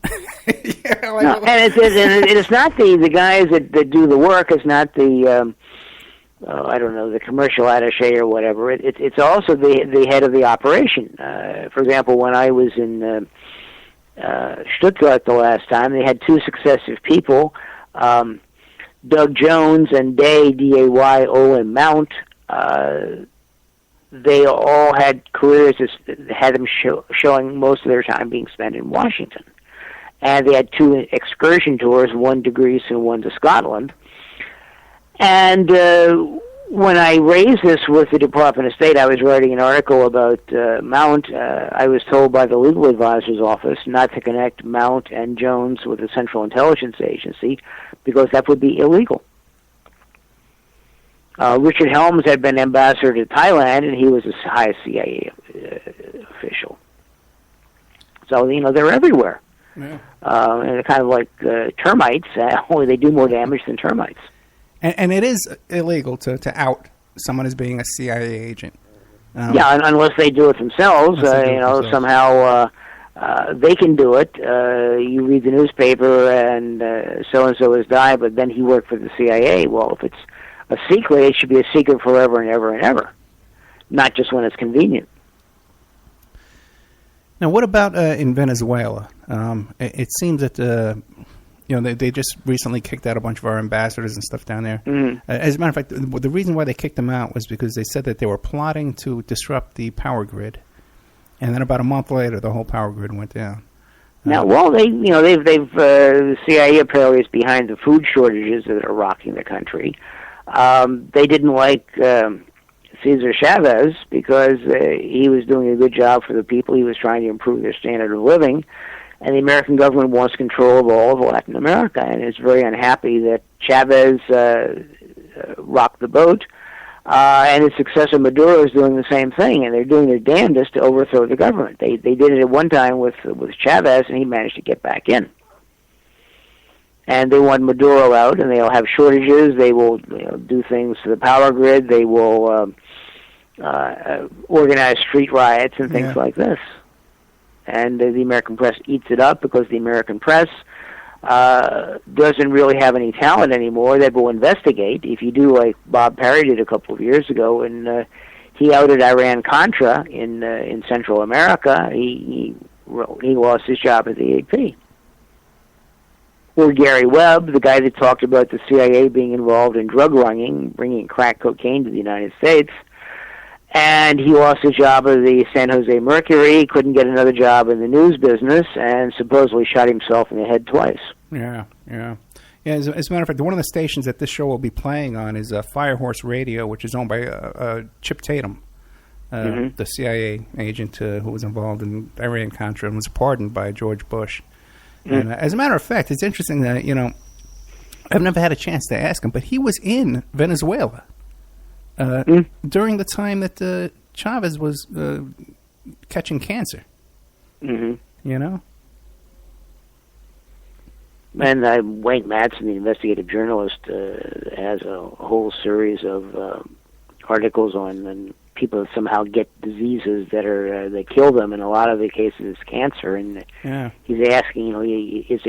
And it's not the guys that do the work. It's not the the commercial attaché or whatever. It's also the head of the operation. For example, when I was in Stuttgart the last time. They had two successive people, Doug Jones and D-A-Y-O-N Mount. They all had careers that had them showing most of their time being spent in Washington. And they had two excursion tours, one to Greece and one to Scotland. And when I raised this with the Department of State, I was writing an article about Mount. I was told by the legal advisor's office not to connect Mount and Jones with the Central Intelligence Agency because that would be illegal. Richard Helms had been ambassador to Thailand, and he was the highest CIA official. So, they're everywhere. Yeah. And they're kind of like termites, only they do more damage than termites. And it is illegal to out someone as being a CIA agent. Unless they do it themselves. Somehow they can do it. You read the newspaper and so-and-so has died, but then he worked for the CIA. Well, if it's a secret, it should be a secret forever and ever and ever, not just when it's convenient. Now, what about in Venezuela? It seems that they just recently kicked out a bunch of our ambassadors and stuff down there. Mm-hmm. As a matter of fact, the reason why they kicked them out was because they said that they were plotting to disrupt the power grid, and then about a month later, the whole power grid went down. Now, the CIA apparently is behind the food shortages that are rocking the country. They didn't like Cesar Chavez because he was doing a good job for the people. He was trying to improve their standard of living. And the American government wants control of all of Latin America and is very unhappy that Chavez rocked the boat. And his successor, Maduro, is doing the same thing, and they're doing their damnedest to overthrow the government. They did it at one time with Chavez, and he managed to get back in. And they want Maduro out, and they'll have shortages. They will do things to the power grid. They will organize street riots and things like this. And the American press eats it up because the American press doesn't really have any talent anymore that will investigate. If you do like Bob Perry did a couple of years ago, and he outed Iran-Contra in Central America, he lost his job at the AP. Or Gary Webb, the guy that talked about the CIA being involved in drug running, bringing crack cocaine to the United States. And he lost his job at the San Jose Mercury, couldn't get another job in the news business, and supposedly shot himself in the head twice. Yeah. As a matter of fact, one of the stations that this show will be playing on is Firehorse Radio, which is owned by Chip Tatum, the CIA agent who was involved in Iran-Contra and was pardoned by George Bush. And as a matter of fact, it's interesting that, I've never had a chance to ask him, but he was in Venezuela during the time that Chavez was catching cancer. And Wayne Madsen, the investigative journalist, has a whole series of articles on people that somehow get diseases that kill them. In a lot of the cases, it's cancer. And he's asking,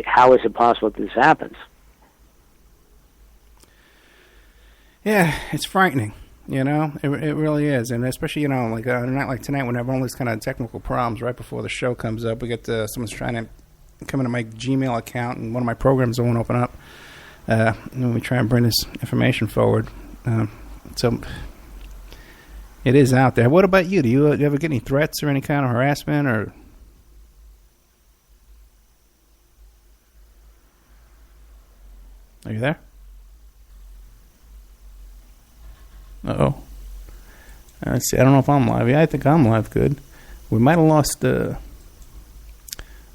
how is it possible that this happens? Yeah, it's frightening. It really is, and especially like a night like tonight when I have all these kind of technical problems right before the show comes up. We get someone's trying to come into my Gmail account, and one of my programs won't open up. And we try and bring this information forward. So it is out there. What about you? Do you ever get any threats or any kind of harassment or? Are you there? Uh-oh. Let's see. I don't know if I'm live. Yeah, I think I'm live good. We might have lost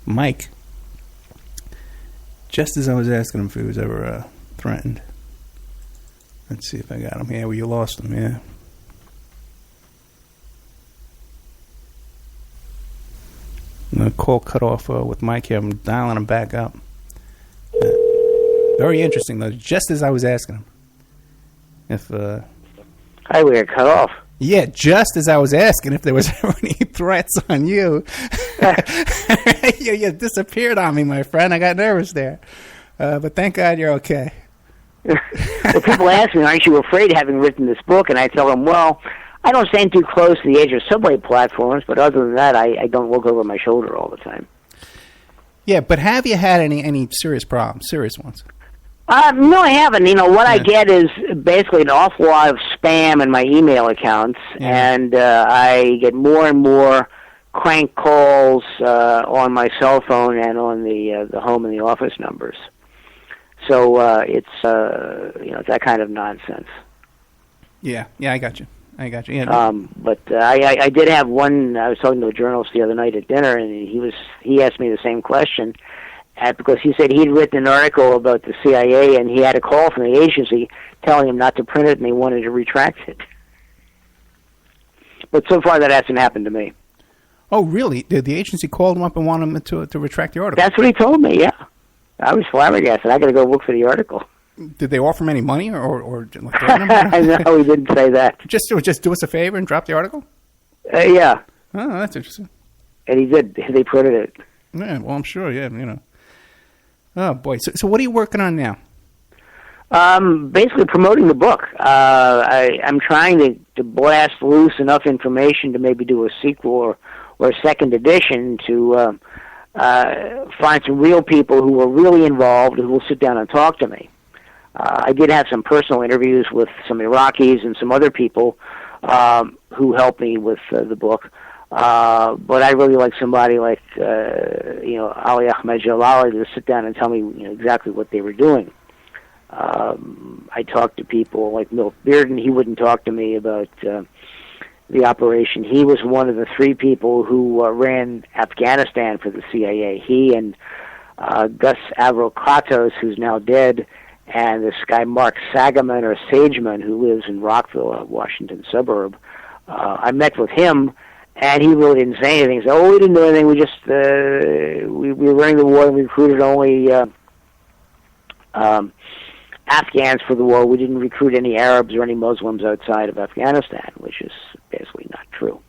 Mike just as I was asking him if he was ever threatened. Let's see if I got him. Yeah, well, you lost him, yeah. The call cut off with Mike here. I'm dialing him back up. Very interesting, though. Just as I was asking him if... Hi, we got cut off. Yeah, just as I was asking if there was ever any threats on you. You disappeared on me, my friend. I got nervous there. But thank God you're okay. Well, people ask me, aren't you afraid having written this book? And I tell them, well, I don't stand too close to the edge of subway platforms, but other than that, I don't look over my shoulder all the time. Yeah, but have you had any serious problems, serious ones? No, I haven't. What I get is basically an awful lot of spam in my email accounts, and I get more and more crank calls on my cell phone and on the home and the office numbers. So it's that kind of nonsense. Yeah, I got you. Yeah. But I did have one. I was talking to a journalist the other night at dinner, and he asked me the same question. Because he said he'd written an article about the CIA, and he had a call from the agency telling him not to print it, and they wanted to retract it. But so far, that hasn't happened to me. Oh, really? Did the agency call him up and want him to retract the article? That's what he told me, yeah. I was flabbergasted. I got to go look for the article. Did they offer him any money or No, he didn't say that. Just do us a favor and drop the article? Yeah. Oh, that's interesting. And he did. They printed it. Yeah, well, I'm sure, yeah, Oh, boy. So what are you working on now? Basically promoting the book. I'm trying to blast loose enough information to maybe do a sequel or a second edition to find some real people who are really involved who will sit down and talk to me. I did have some personal interviews with some Iraqis and some other people who helped me with the book. But I really like somebody like, Ali Ahmed Jalali to sit down and tell me exactly what they were doing. I talked to people like Milt Bearden. He wouldn't talk to me about the operation. He was one of the three people who ran Afghanistan for the CIA. He and Gus Avro-Kratos, who's now dead, and this guy Mark Sagaman or Sageman, who lives in Rockville, a Washington suburb. I met with him, and he really didn't say anything. He said, we didn't do anything. We just, we were running the war and we recruited only Afghans for the war. We didn't recruit any Arabs or any Muslims outside of Afghanistan, which is basically not true.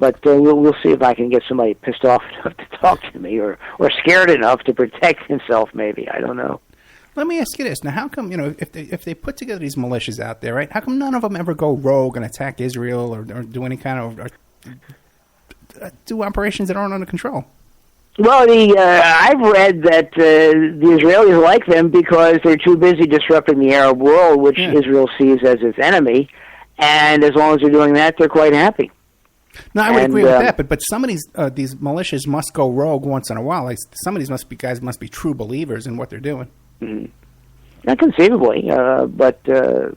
But we'll see if I can get somebody pissed off enough to talk to me or scared enough to protect himself, maybe. I don't know. Let me ask you this. Now, how come, if they put together these militias out there, right, how come none of them ever go rogue and attack Israel or do any kind of do operations that aren't under control? Well, I've read that the Israelis like them because they're too busy disrupting the Arab world, which Israel sees as its enemy, and as long as they're doing that, they're quite happy. No, I would agree with that, but some of these militias must go rogue once in a while. Like some of these guys must be true believers in what they're doing. Mm-hmm. Not conceivably, but they're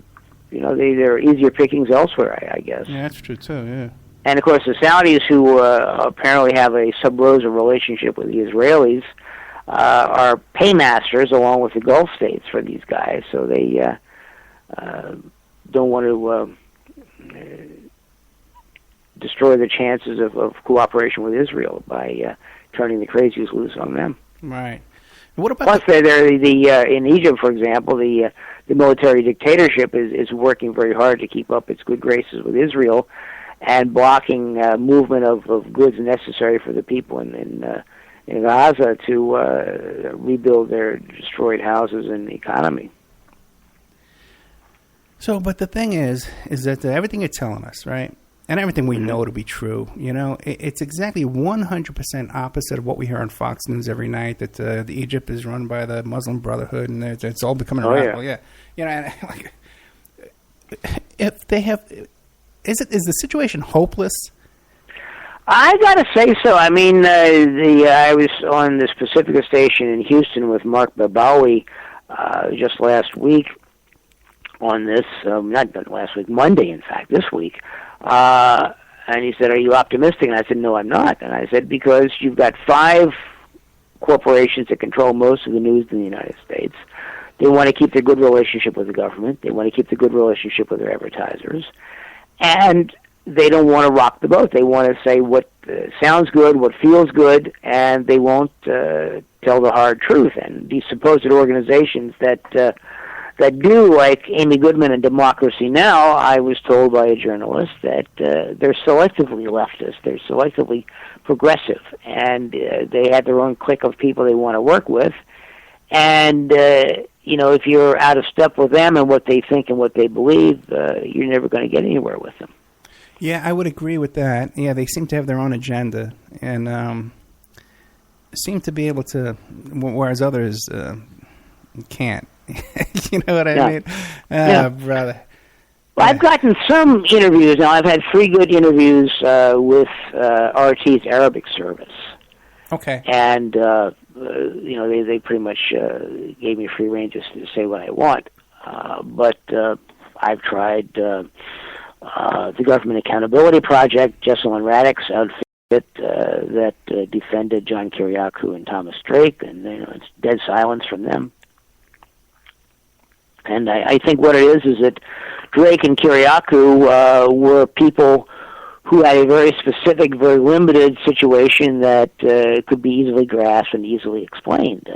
easier pickings elsewhere, I guess. Yeah, that's true too. Yeah. And of course, the Saudis, who apparently have a sub rosa relationship with the Israelis, are paymasters along with the Gulf states for these guys. So they don't want to destroy the chances of cooperation with Israel by turning the crazies loose on them. Right. What about Plus, they're in Egypt, for example, the military dictatorship is working very hard to keep up its good graces with Israel and blocking movement of goods necessary for the people in Gaza to rebuild their destroyed houses and economy. So, but the thing is that everything you're telling us, right, and everything we know to be true, it's exactly 100% opposite of what we hear on Fox News every night, that the Egypt is run by the Muslim Brotherhood and it's all becoming radical. Yeah. If they have, is the situation hopeless? I gotta say so. I mean, I was on this Pacifica station in Houston with Mark Babawi just last week on this, not last week, Monday, in fact, this week. And he said, "Are you optimistic?" And I said, "No, I'm not." And I said, "Because you've got 5 corporations that control most of the news in the United States. They want to keep their good relationship with the government. They want to keep the good relationship with their advertisers. And they don't want to rock the boat. They want to say what sounds good, what feels good, and they won't tell the hard truth." And these supposed organizations that do, like Amy Goodman and Democracy Now!, I was told by a journalist that they're selectively leftist, they're selectively progressive, and they have their own clique of people they want to work with. And, if you're out of step with them and what they think and what they believe, you're never going to get anywhere with them. Yeah, I would agree with that. Yeah, they seem to have their own agenda. And seem to be able to, whereas others can't. You know what I mean? Brother. Well, I've gotten some interviews now. I've had 3 good interviews with RT's Arabic service. Okay. And, they pretty much gave me free rein just to say what I want. But I've tried the Government Accountability Project, Jesselyn Raddick's outfit that defended John Kiriakou and Thomas Drake, and it's dead silence from them. And I think what it is that Drake and Kiriakou were people who had a very specific, very limited situation that could be easily grasped and easily explained.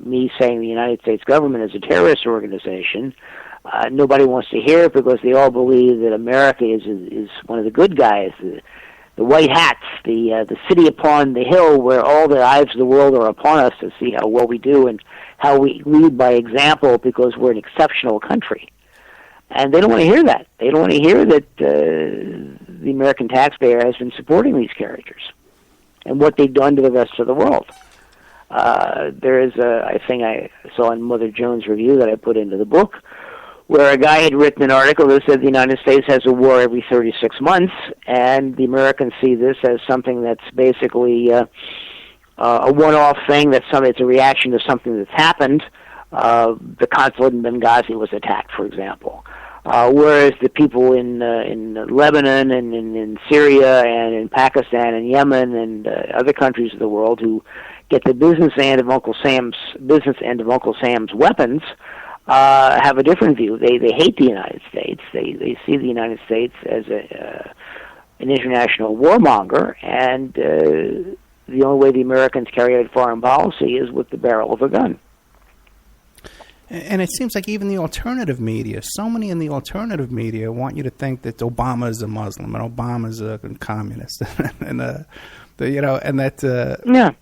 Me saying the United States government is a terrorist organization, nobody wants to hear it because they all believe that America is one of the good guys, the white hats, the city upon the hill where all the eyes of the world are upon us to see how well we do and how we lead by example because we're an exceptional country. And they don't want to hear that. They don't want to hear that the American taxpayer has been supporting these characters and what they've done to the rest of the world. There is a thing I saw in Mother Jones' review that I put into the book where a guy had written an article that said the United States has a war every 36 months, and the Americans see this as something that's basically a one-off thing, it's a reaction to something that's happened. The consulate in Benghazi was attacked, for example. Whereas the people in Lebanon and in Syria and in Pakistan and Yemen and other countries of the world who get the business end of Uncle Sam's weapons have a different view. They hate the United States. They see the United States as an international warmonger, and the only way the Americans carry out foreign policy is with the barrel of a gun. And it seems like even the alternative media, so many in the alternative media want you to think that Obama is a Muslim and Obama is a communist, and yeah,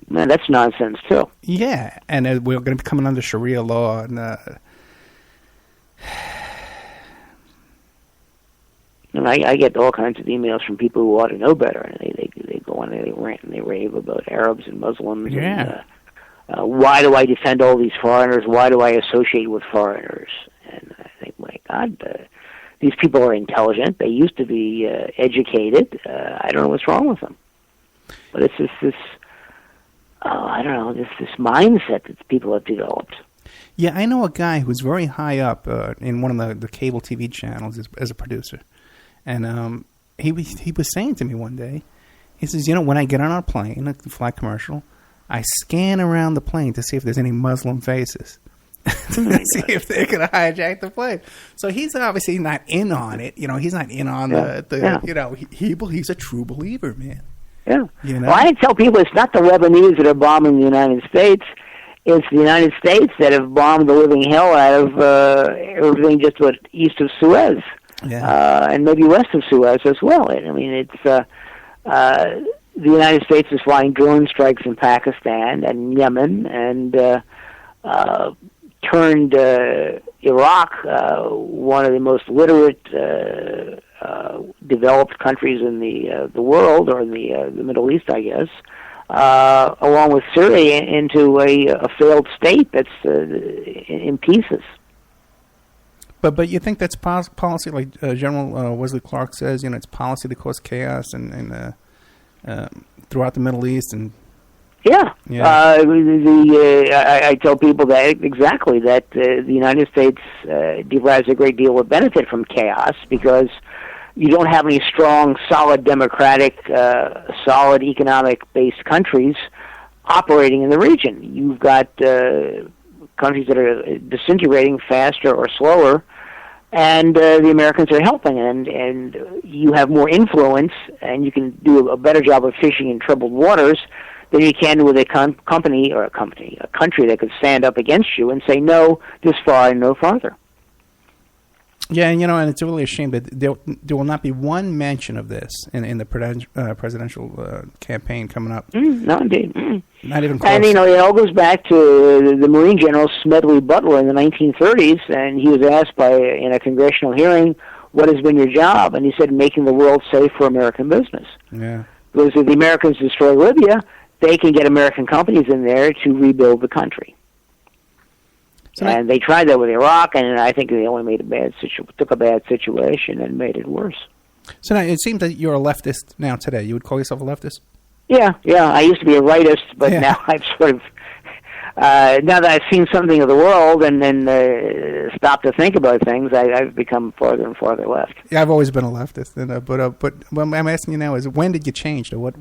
man, that's nonsense too. Yeah, and we're going to be coming under Sharia law, and I get all kinds of emails from people who ought to know better, and they go on and they rant and they rave about Arabs and Muslims. Yeah. And, why do I defend all these foreigners? Why do I associate with foreigners? And I think, my God, these people are intelligent. They used to be educated. I don't know what's wrong with them. But it's just this, this mindset that people have developed. Yeah, I know a guy who's very high up in one of the cable TV channels as a producer. And he was saying to me one day, he says, when I get on our plane, a fly commercial, I scan around the plane to see if there's any Muslim faces. To see if they can hijack the plane. So he's obviously not in on it. He's not in on he's a true believer, man. Yeah. Well, I tell people it's not the Lebanese that are bombing the United States. It's the United States that have bombed the living hell out of everything just east of Suez. Yeah. And maybe west of Suez as well. I mean, it's the United States is flying drone strikes in Pakistan and Yemen, and turned Iraq, one of the most literate developed countries in the world, or in the Middle East, I guess, along with Syria, into a failed state that's in pieces. But you think that's policy, like General Wesley Clark says, it's policy to cause chaos and throughout the Middle East, and I tell people that exactly that the United States derives a great deal of benefit from chaos because you don't have any strong, solid democratic, solid economic-based countries operating in the region. You've got countries that are disintegrating faster or slower, and the Americans are helping, and you have more influence, and you can do a better job of fishing in troubled waters than you can with a country that could stand up against you and say no this far and no farther. Yeah, and it's really a shame that there will not be one mention of this in the presidential campaign coming up. No, indeed. Not even close. And, it all goes back to the Marine General Smedley Butler in the 1930s, and he was asked in a congressional hearing, what has been your job? And he said, making the world safe for American business. Yeah. Because if the Americans destroy Libya, they can get American companies in there to rebuild the country. And they tried that with Iraq, and I think they only took a bad situation and made it worse. So now it seems that you're a leftist now today. You would call yourself a leftist? Yeah. I used to be a rightist, but now I've sort of, now that I've seen something of the world and then stopped to think about things, I've become farther and farther left. Yeah, I've always been a leftist, but what I'm asking you now is, when did you change? What?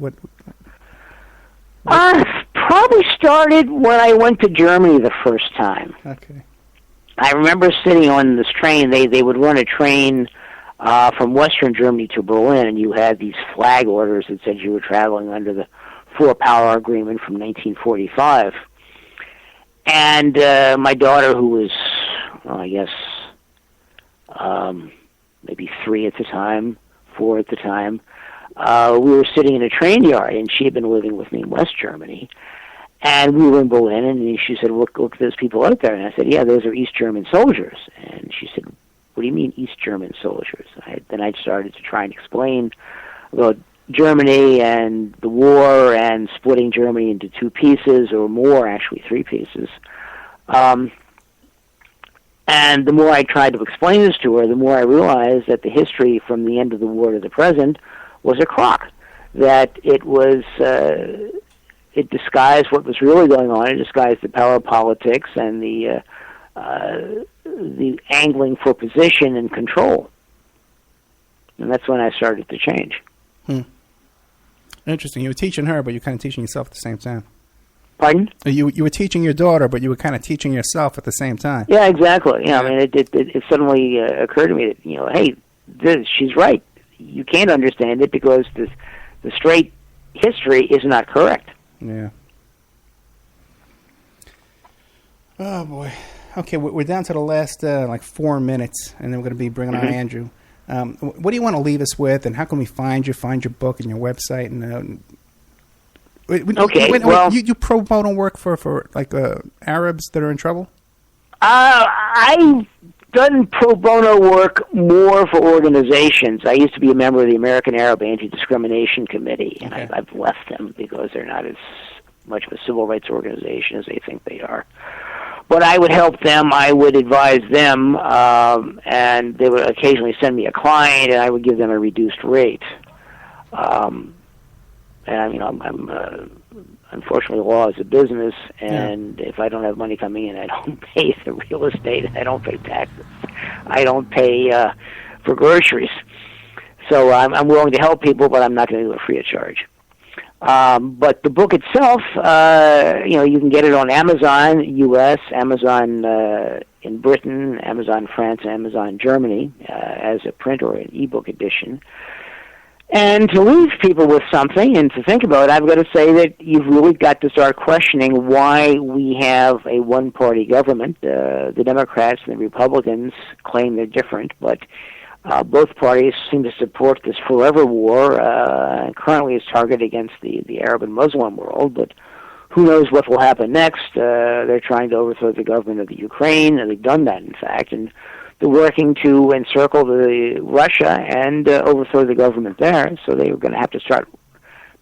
Probably started when I went to Germany the first time. Okay. I remember sitting on this train. They would run a train from Western Germany to Berlin, and you had these flag orders that said you were traveling under the Four-Power Agreement from 1945. And my daughter, who was, I guess, maybe 3 at the time, 4 at the time, we were sitting in a train yard, and she had been living with me in West Germany. And we were in Berlin, and she said, look, there's people out there. And I said, yeah, those are East German soldiers. And she said, what do you mean East German soldiers? Then I started to try and explain about Germany and the war and splitting Germany into 2 pieces, or more, actually 3 pieces. And the more I tried to explain this to her, the more I realized that the history from the end of the war to the present was a crock, that it was... it disguised what was really going on. It disguised the power politics and the angling for position and control. And that's when I started to change. Interesting. You were teaching her, but you were kind of teaching yourself at the same time. Pardon? You were teaching your daughter, but you were kind of teaching yourself at the same time. Yeah, exactly. I mean, it suddenly occurred to me that, hey, she's right. You can't understand it because the straight history is not correct. Yeah. Oh, boy. Okay, we're down to the last, 4 minutes, and then we're going to be bringing on Andrew. What do you want to leave us with, and how can we find your book and your website? And you pro bono work for Arabs that are in trouble? I've done pro bono work more for organizations. I used to be a member of the American Arab Anti-Discrimination Committee, and I've left them because they're not as much of a civil rights organization as they think they are. But I would help them, I would advise them, and they would occasionally send me a client, and I would give them a reduced rate. Unfortunately, law is a business, and if I don't have money coming in, I don't pay the real estate, I don't pay taxes, I don't pay for groceries. So I'm willing to help people, but I'm not going to do it free of charge. But the book itself, you can get it on Amazon US, Amazon in Britain, Amazon France, Amazon Germany as a print or an ebook edition. And to leave people with something and to think about, I've got to say that you've really got to start questioning why we have a one-party government. The Democrats and the Republicans claim they're different, but both parties seem to support this forever war. Currently it's targeted against the Arab and Muslim world, but who knows what will happen next. They're trying to overthrow the government of the Ukraine, and they've done that, in fact, and they're working to encircle Russia and overthrow the government there, so they're going to have to start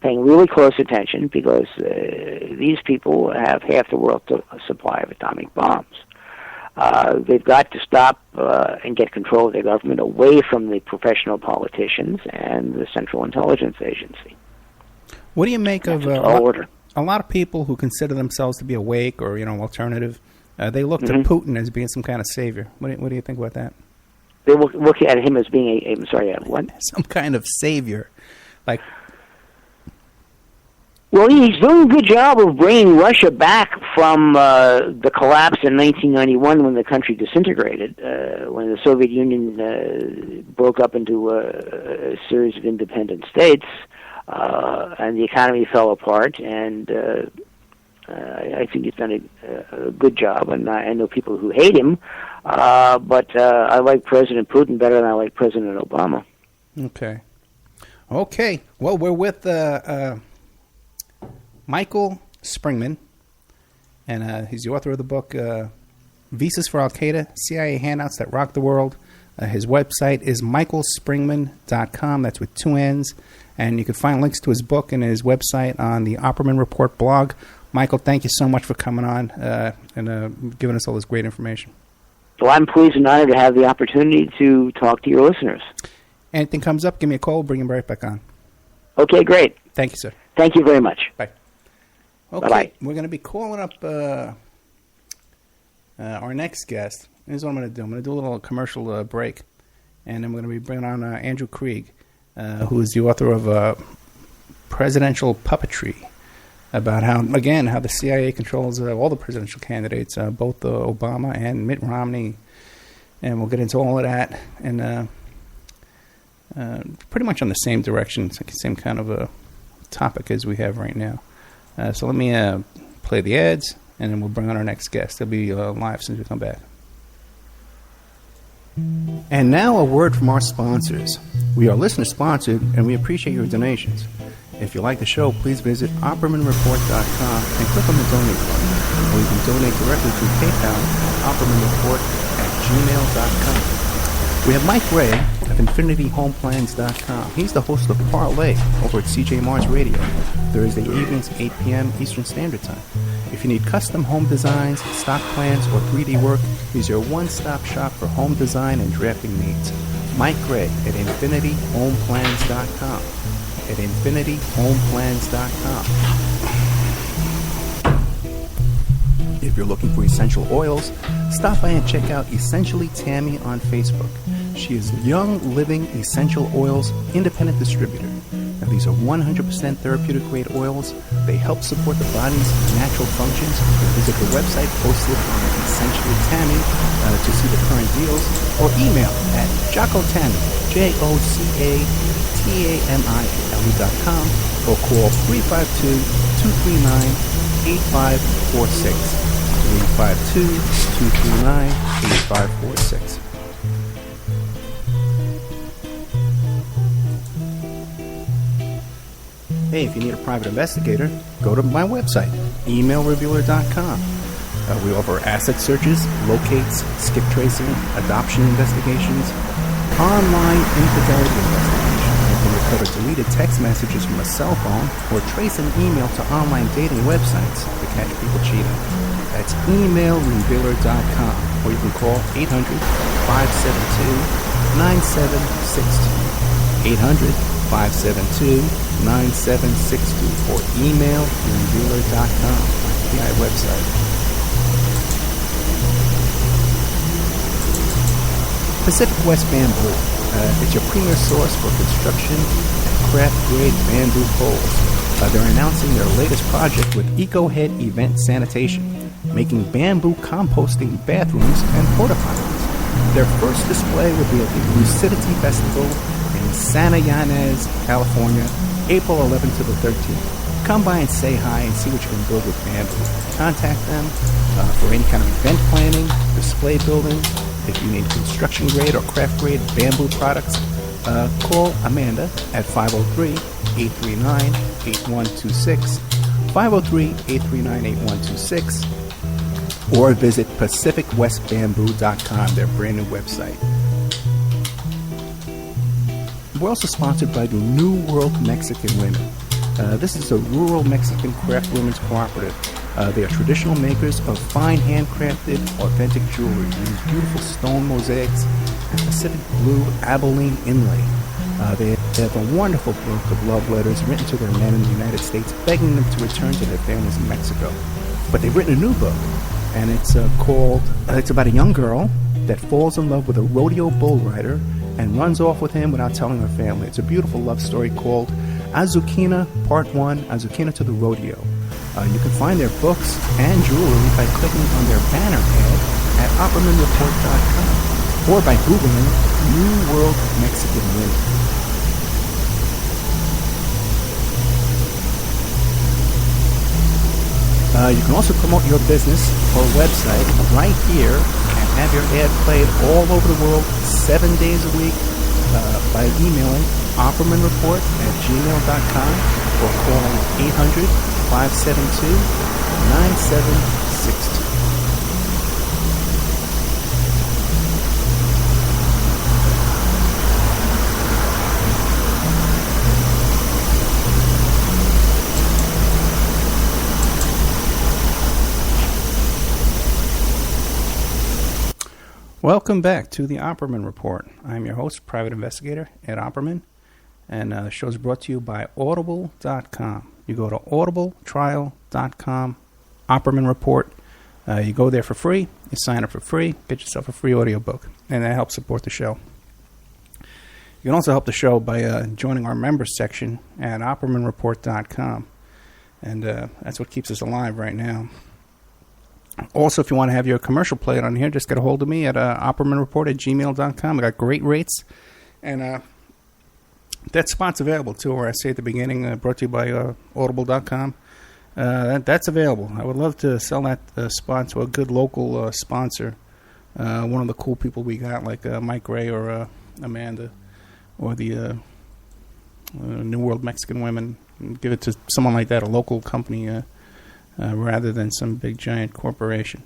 paying really close attention because these people have half the world's supply of atomic bombs. They've got to stop and get control of their government away from the professional politicians and the Central Intelligence Agency. What do you make of a lot of people who consider themselves to be awake or alternative? They look to Putin as being some kind of savior. What do you think about that? They look at him as being what? Some kind of savior, like. Well, he's doing a good job of bringing Russia back from the collapse in 1991 when the country disintegrated, when the Soviet Union broke up into a series of independent states, and the economy fell apart, and I think he's done a good job, and I know people who hate him, but I like President Putin better than I like President Obama. Okay. Well, we're with Michael-Springmann, and he's the author of the book Visas-for-al-Qaeda, CIA Handouts That Rocked the World. His website is j-michael-springmann.com. That's with 2 N's. And you can find links to his book and his website on the Opperman Report blog. Michael, thank you so much for coming on and giving us all this great information. Well, I'm pleased and honored to have the opportunity to talk to your listeners. Anything comes up, give me a call. We'll bring him right back on. Okay, great. Thank you, sir. Thank you very much. Bye. Okay, Bye-bye. We're going to be calling up our next guest. Here's what I'm going to do. I'm going to do a little commercial break, and I'm going to be bringing on Andrew Kreig, who is the author of Presidential Puppetry, about how the CIA controls all the presidential candidates, both Obama and Mitt Romney, and we'll get into all of that, and pretty much on the same direction. It's like the same kind of a topic as we have right now. So let me play the ads, and then we'll bring on our next guest. They'll be live as soon as we come back. And now a word from our sponsors. We are listener-sponsored, and we appreciate your donations. If you like the show, please visit OppermanReport.com and click on the donate button. Or you can donate directly through PayPal at OppermanReport@gmail.com. We have Mike Ray of InfinityHomePlans.com. He's the host of Parlay over at CJ Mars Radio, Thursday evenings, 8 p.m. Eastern Standard Time. If you need custom home designs, stock plans, or 3D work, he's your one-stop shop for home design and drafting needs. Mike Ray at InfinityHomePlans.com. At InfinityHomePlans.com. If you're looking for essential oils, stop by and check out Essentially Tammy on Facebook. She is Young Living Essential Oils Independent Distributor. Now, these are 100% therapeutic grade oils. They help support the body's natural functions. Visit the website posted on Essentially Tammy to see the current deals, or email at jocotami, JOCATAMILE.com, or call 352-239-8546. 352-239-8546. Hey, if you need a private investigator, go to my website, emailrevealer.com. We offer asset searches, locates, skip tracing, adoption investigations, online infidelity investigation. You can recover deleted text messages from a cell phone or trace an email to online dating websites to catch people cheating. That's emailrevealer.com, or you can call 800-572-9762. 800-572-9762, or email revealer.com, my PI website. Pacific West Bamboo. It's your premier source for construction and craft-grade bamboo poles. They're announcing their latest project with EcoHead Event Sanitation, making bamboo composting bathrooms and porta potties. Their first display will be at the Lucidity Festival in Santa Ynez, California, April 11th to the 13th. Come by and say hi and see what you can build with bamboo. Contact them for any kind of event planning, display building. If you need construction grade or craft grade bamboo products, call Amanda at 503-839-8126, 503-839-8126, or visit PacificWestBamboo.com, their brand new website. We're also sponsored by the New World Mexican Women. This is a rural Mexican craft women's cooperative. They are traditional makers of fine handcrafted, authentic jewelry. They use beautiful stone mosaics and Pacific blue Abilene inlay. They have a wonderful book of love letters written to their men in the United States, begging them to return to their families in Mexico. But they've written a new book, and it's it's about a young girl that falls in love with a rodeo bull rider and runs off with him without telling her family. It's a beautiful love story called Azucena Part 1, Azucena to the Rodeo. You can find their books and jewelry by clicking on their banner ad at OppermanReport.com or by Googling New World Mexican Women. You can also promote your business or website right here and have your ad played all over the world 7 days a week by emailing OppermanReport@gmail.com or calling 800-572-9762. Welcome back to the Opperman Report. I'm your host, private investigator Ed Opperman, and the show is brought to you by Audible.com. You go to audibletrial.com, Opperman Report. You go there for free, you sign up for free, get yourself a free audiobook, and that helps support the show. You can also help the show by joining our members section at OppermanReport.com, and that's what keeps us alive right now. Also, if you want to have your commercial played on here, just get a hold of me at OppermanReport@gmail.com. I got great rates, and that spot's available, too, where I say at the beginning, brought to you by Audible.com. That's available. I would love to sell that spot to a good local sponsor, one of the cool people we got, like Mike Ray or Amanda, or the New World Mexican Women. Give it to someone like that, a local company, rather than some big giant corporation.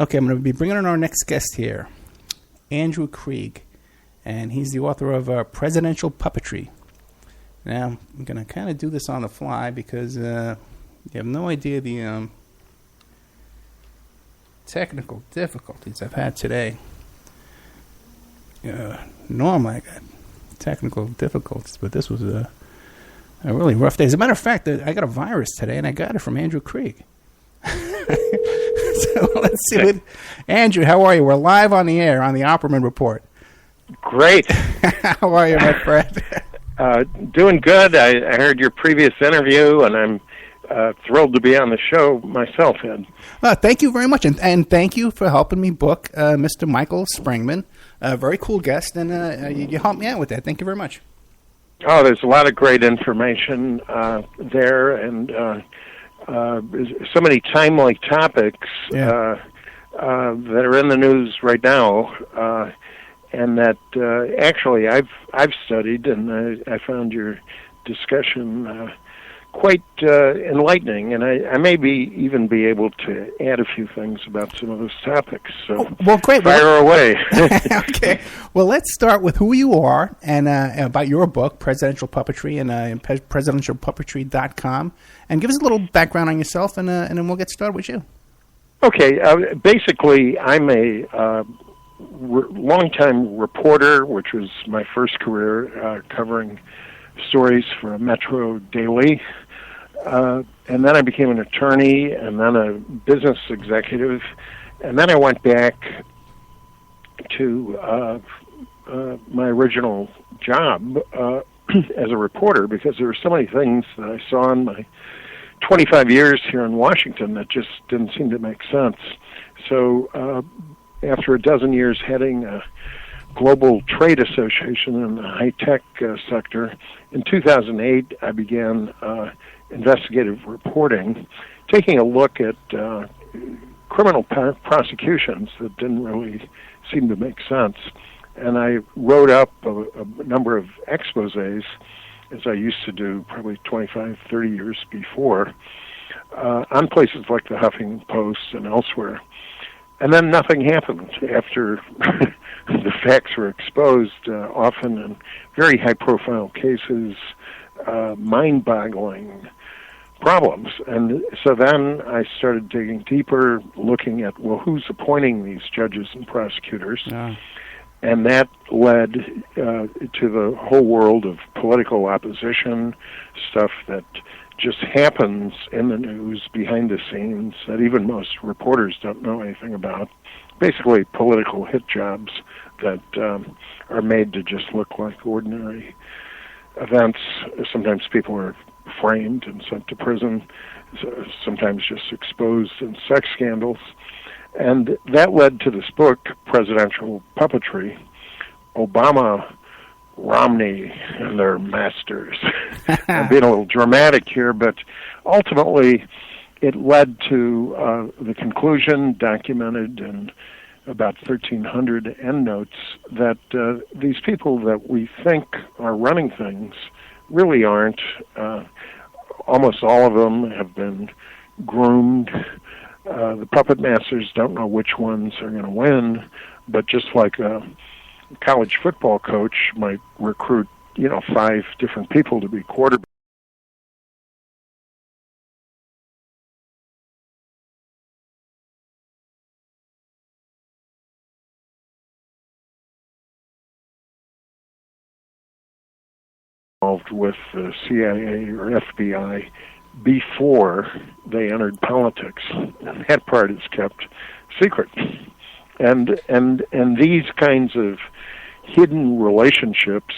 Okay, I'm going to be bringing on our next guest here, Andrew Kreig, and he's the author of Presidential Puppetry. Now, I'm going to kind of do this on the fly because you have no idea the technical difficulties I've had today. Normally I got technical difficulties, but this was a really rough day. As a matter of fact, I got a virus today, and I got it from Andrew Kreig. So let's see. Andrew, how are you? We're live on the air on the Opperman Report. Great. How are you, my friend? Doing good. I heard your previous interview, and I'm thrilled to be on the show myself, Ed. Thank you very much, and thank you for helping me book Mr. Michael Springmann, a very cool guest, and you helped me out with that. Thank you very much. Oh, there's a lot of great information there, and so many timely topics that are in the news right now, and that actually I've studied, and I found your discussion quite enlightening, and I may even be able to add a few things about some of those topics. So, well, great. Fire away. Okay. Well, let's start with who you are and about your book, Presidential Puppetry, and presidentialpuppetry.com, and give us a little background on yourself, and then we'll get started with you. Okay. Basically, I'm a longtime reporter, which was my first career, covering stories for Metro Daily. And then I became an attorney, and then a business executive, and then I went back to my original job as a reporter, because there were so many things that I saw in my 25 years here in Washington that just didn't seem to make sense. So after a dozen years heading a global trade association in the high-tech sector, in 2008 I began investigative reporting, taking a look at criminal prosecutions that didn't really seem to make sense. And I wrote up a number of exposés, as I used to do probably 25, 30 years before, on places like the Huffington Post and elsewhere. And then nothing happened after the facts were exposed, often in very high-profile cases, mind-boggling problems. And so then I started digging deeper, looking at, well, who's appointing these judges and prosecutors? Yeah. And that led to the whole world of political opposition, stuff that just happens in the news behind the scenes that even most reporters don't know anything about. Basically political hit jobs that are made to just look like ordinary events. Sometimes people are framed and sent to prison, sometimes just exposed in sex scandals. And that led to this book, Presidential Puppetry, Obama, Romney, and their masters. I'm being a little dramatic here, but ultimately it led to the conclusion, documented in about 1,300 endnotes, that these people that we think are running things really aren't. Almost all of them have been groomed. The puppet masters don't know which ones are going to win, but just like a college football coach might recruit, 5 different people to be quarterbacks. involved with the CIA or FBI before they entered politics. And that part is kept secret. And these kinds of hidden relationships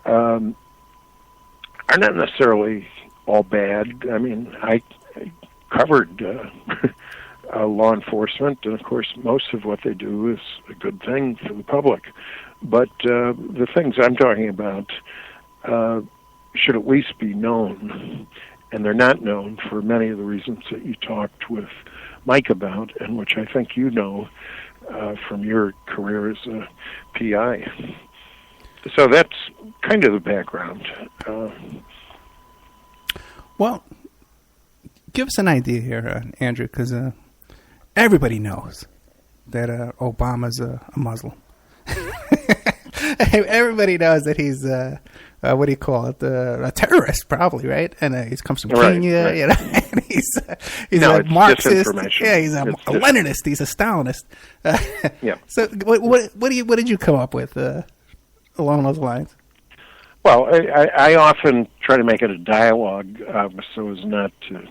are not necessarily all bad. I mean, I covered law enforcement, and of course most of what they do is a good thing for the public. But the things I'm talking about should at least be known, and they're not known for many of the reasons that you talked with Mike about, and which I think you know from your career as a PI. So that's kind of the background. Well, give us an idea here, Andrew, because everybody knows that Obama's a Muslim. Everybody knows that he's what do you call it? A terrorist, probably, right? And he comes from Kenya, right. You know. And he's no, a Marxist. Yeah, he's a Leninist. He's a Stalinist. Yeah. So, what did you come up with along those lines? Well, I often try to make it a dialogue so as not to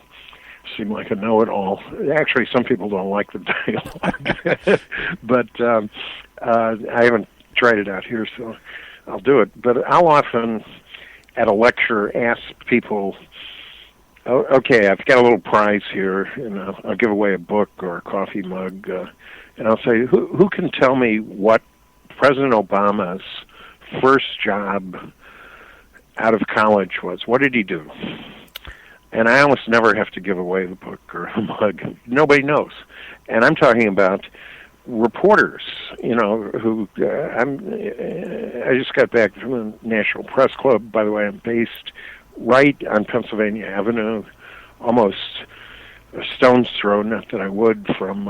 seem like a know-it-all. Actually, some people don't like the dialogue, but I haven't tried it out here, so I'll do it. But I'll often, at a lecture, ask people, okay, I've got a little prize here, and I'll give away a book or a coffee mug, and I'll say, who can tell me what President Obama's first job out of college was? What did he do? And I almost never have to give away the book or a mug. Nobody knows. And I'm talking about reporters, you know, who I just got back from the National Press Club. By the way, I'm based right on Pennsylvania Avenue, almost a stone's throw, not that I would, from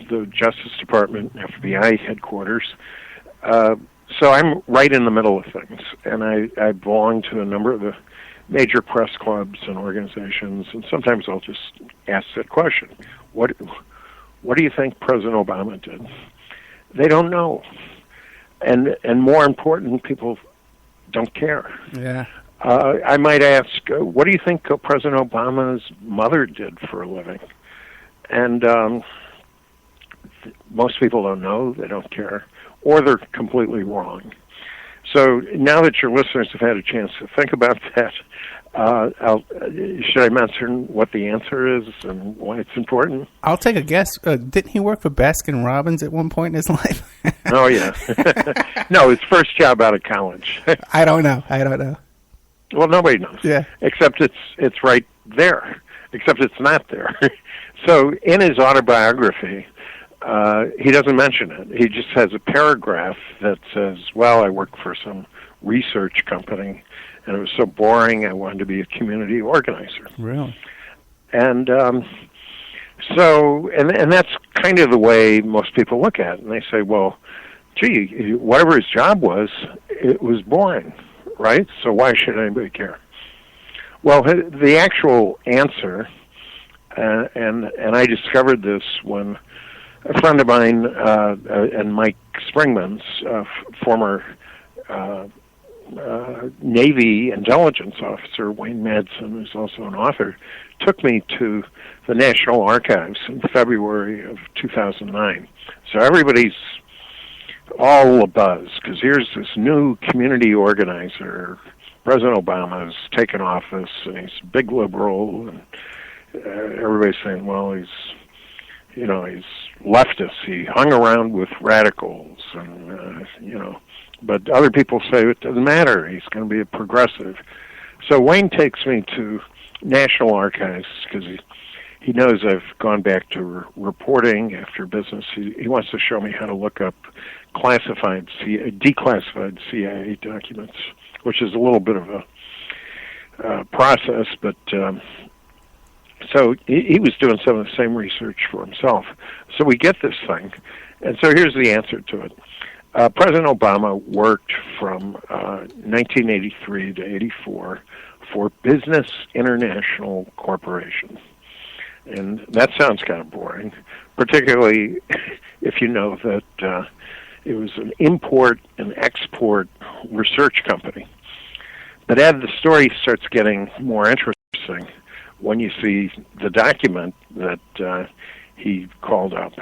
the Justice Department, FBI headquarters. So I'm right in the middle of things, and I belong to a number of the major press clubs and organizations, and sometimes I'll just ask that question. What do you think President Obama did? They don't know. And more important, people don't care. Yeah. I might ask, what do you think President Obama's mother did for a living? And most people don't know, they don't care, or they're completely wrong. So now that your listeners have had a chance to think about that, should I mention what the answer is and why it's important? I'll take a guess. Didn't he work for Baskin Robbins at one point in his life? Oh, yeah. No, his first job out of college. I don't know. Well, nobody knows. Yeah. Except it's right there. Except it's not there. So in his autobiography, he doesn't mention it. He just has a paragraph that says, well, I work for some research company, and it was so boring, I wanted to be a community organizer. Really? And so that's kind of the way most people look at it. And they say, well, gee, whatever his job was, it was boring, right? So why should anybody care? Well, the actual answer, and I discovered this when a friend of mine and Mike Springmann's former Navy intelligence officer, Wayne Madsen, who's also an author, took me to the National Archives in February of 2009. So everybody's all abuzz, because here's this new community organizer. President Obama's taken office, and he's a big liberal, and everybody's saying, well, he's leftist. He hung around with radicals, and, but other people say it doesn't matter. He's going to be a progressive. So Wayne takes me to National Archives because he knows I've gone back to reporting after business. He wants to show me how to look up declassified CIA documents, which is a little bit of a process, but so he was doing some of the same research for himself. So we get this thing, and so here's the answer to it. President Obama worked from 1983 to 84 for Business International Corporation. And that sounds kind of boring, particularly if you know that it was an import and export research company. But Ed, the story starts getting more interesting when you see the document that he called up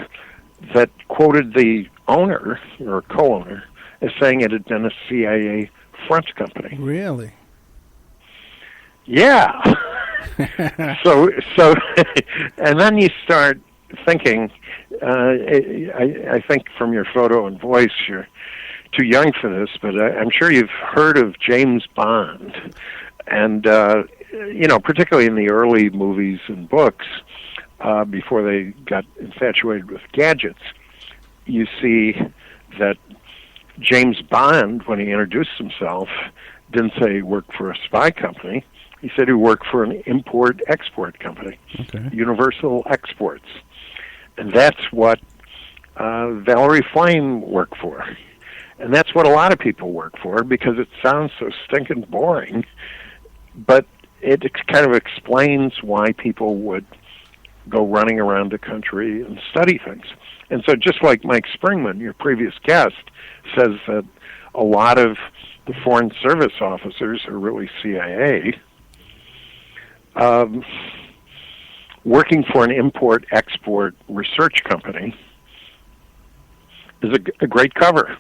that quoted the owner or co-owner as saying it had been a CIA front company. Really? Yeah. so, and then you start thinking. I think from your photo and voice, you're too young for this, but I'm sure you've heard of James Bond, and particularly in the early movies and books, before they got infatuated with gadgets, you see that James Bond, when he introduced himself, didn't say he worked for a spy company. He said he worked for an import-export company, Universal Exports. And that's what Valerie Flame worked for. And that's what a lot of people work for, because it sounds so stinking boring, but it kind of explains why people would go running around the country and study things. And so just like Mike Springmann, your previous guest, says that a lot of the Foreign Service officers are really CIA, working for an import-export research company is a great cover.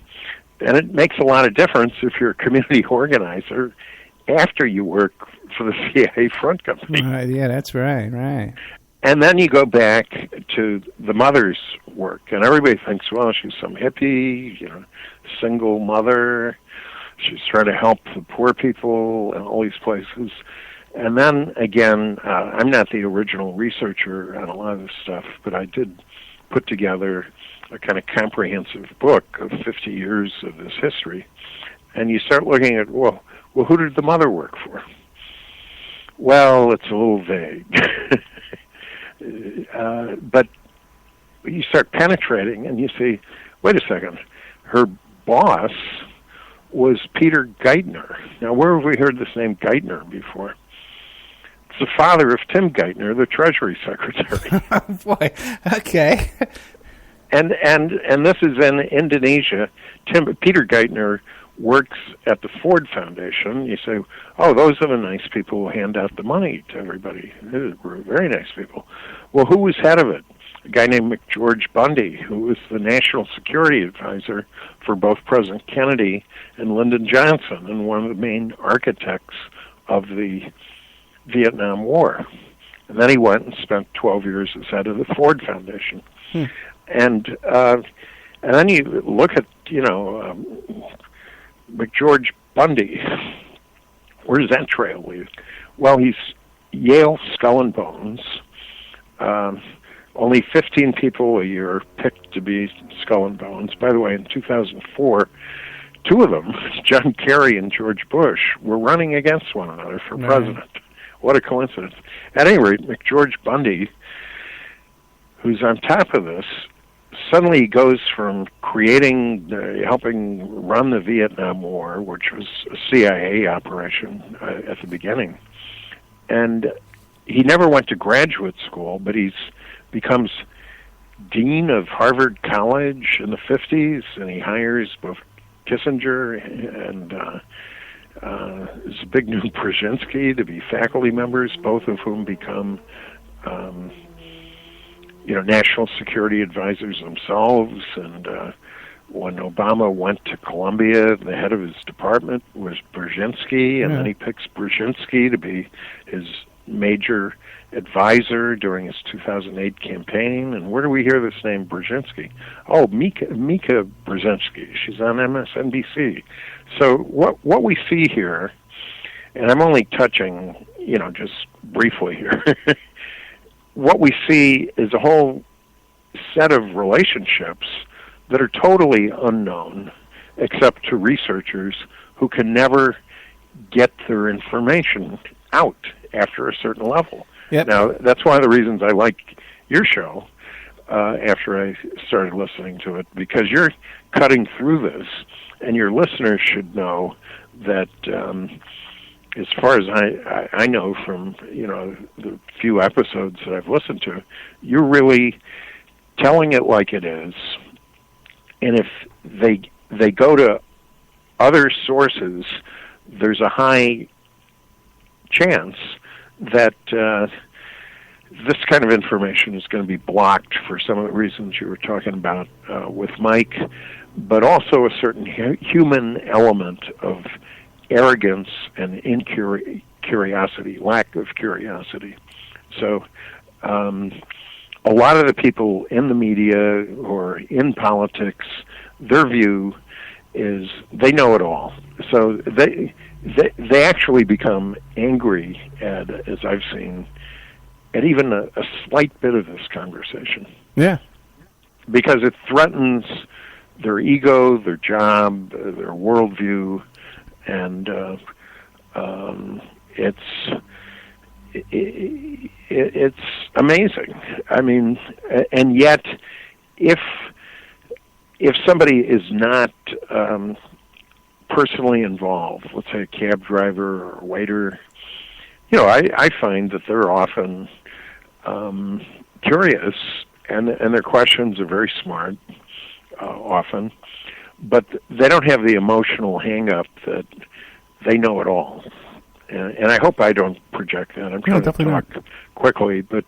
And it makes a lot of difference if you're a community organizer after you work for the CIA front company. Yeah, that's right. And then you go back to the mother's work, and everybody thinks, well, she's some hippie, single mother. She's trying to help the poor people in all these places. And then, again, I'm not the original researcher on a lot of this stuff, but I did put together a kind of comprehensive book of 50 years of this history. And you start looking at, well, who did the mother work for? Well, it's a little vague. But you start penetrating, and you see, wait a second, her boss was Peter Geithner. Now, where have we heard this name Geithner before? It's the father of Tim Geithner, the Treasury Secretary. Oh, boy. Okay. And this is in Indonesia. Peter Geithner works at the Ford Foundation. You say, oh, those are the nice people who hand out the money to everybody. They're very nice people. Well, who was head of it? A guy named George Bundy, who was the national security advisor for both President Kennedy and Lyndon Johnson, and one of the main architects of the Vietnam War. And then he went and spent 12 years as head of the Ford Foundation. And then you look at, McGeorge Bundy. Where does that trail lead? Well, he's Yale Skull and Bones. Only 15 people a year picked to be Skull and Bones. By the way, in 2004, two of them, John Kerry and George Bush, were running against one another for president. What a coincidence. At any rate, McGeorge Bundy, who's on top of this, suddenly goes from helping run the Vietnam War, which was a CIA operation at the beginning. And he never went to graduate school, but he's becomes dean of Harvard College in the 50s, and he hires both Kissinger and Zbigniew Brzezinski to be faculty members, both of whom become national security advisors themselves. And when Obama went to Columbia, the head of his department was Brzezinski, and then he picks Brzezinski to be his major advisor during his 2008 campaign. And where do we hear this name Brzezinski? Oh, Mika Brzezinski. She's on MSNBC. So what we see here, and I'm only touching, just briefly here, what we see is a whole set of relationships that are totally unknown, except to researchers who can never get their information out after a certain level. Yep. Now, that's one of the reasons I like your show after I started listening to it, because you're cutting through this, and your listeners should know that as far as I know from the few episodes that I've listened to, you're really telling it like it is. And if they go to other sources, there's a high chance that this kind of information is going to be blocked for some of the reasons you were talking about with Mike, but also a certain human element of arrogance and curiosity, lack of curiosity. So a lot of the people in the media or in politics, their view is they know it all. So they actually become angry at, as I've seen, at even a slight bit of this conversation. Yeah. Because it threatens their ego, their job, their worldview, and it's amazing. I mean, and yet, if somebody is not personally involved, let's say a cab driver or a waiter, I find that they're often curious, and their questions are very smart, often, but they don't have the emotional hang-up that they know it all. And I hope I don't project that. I'm trying to talk quickly, but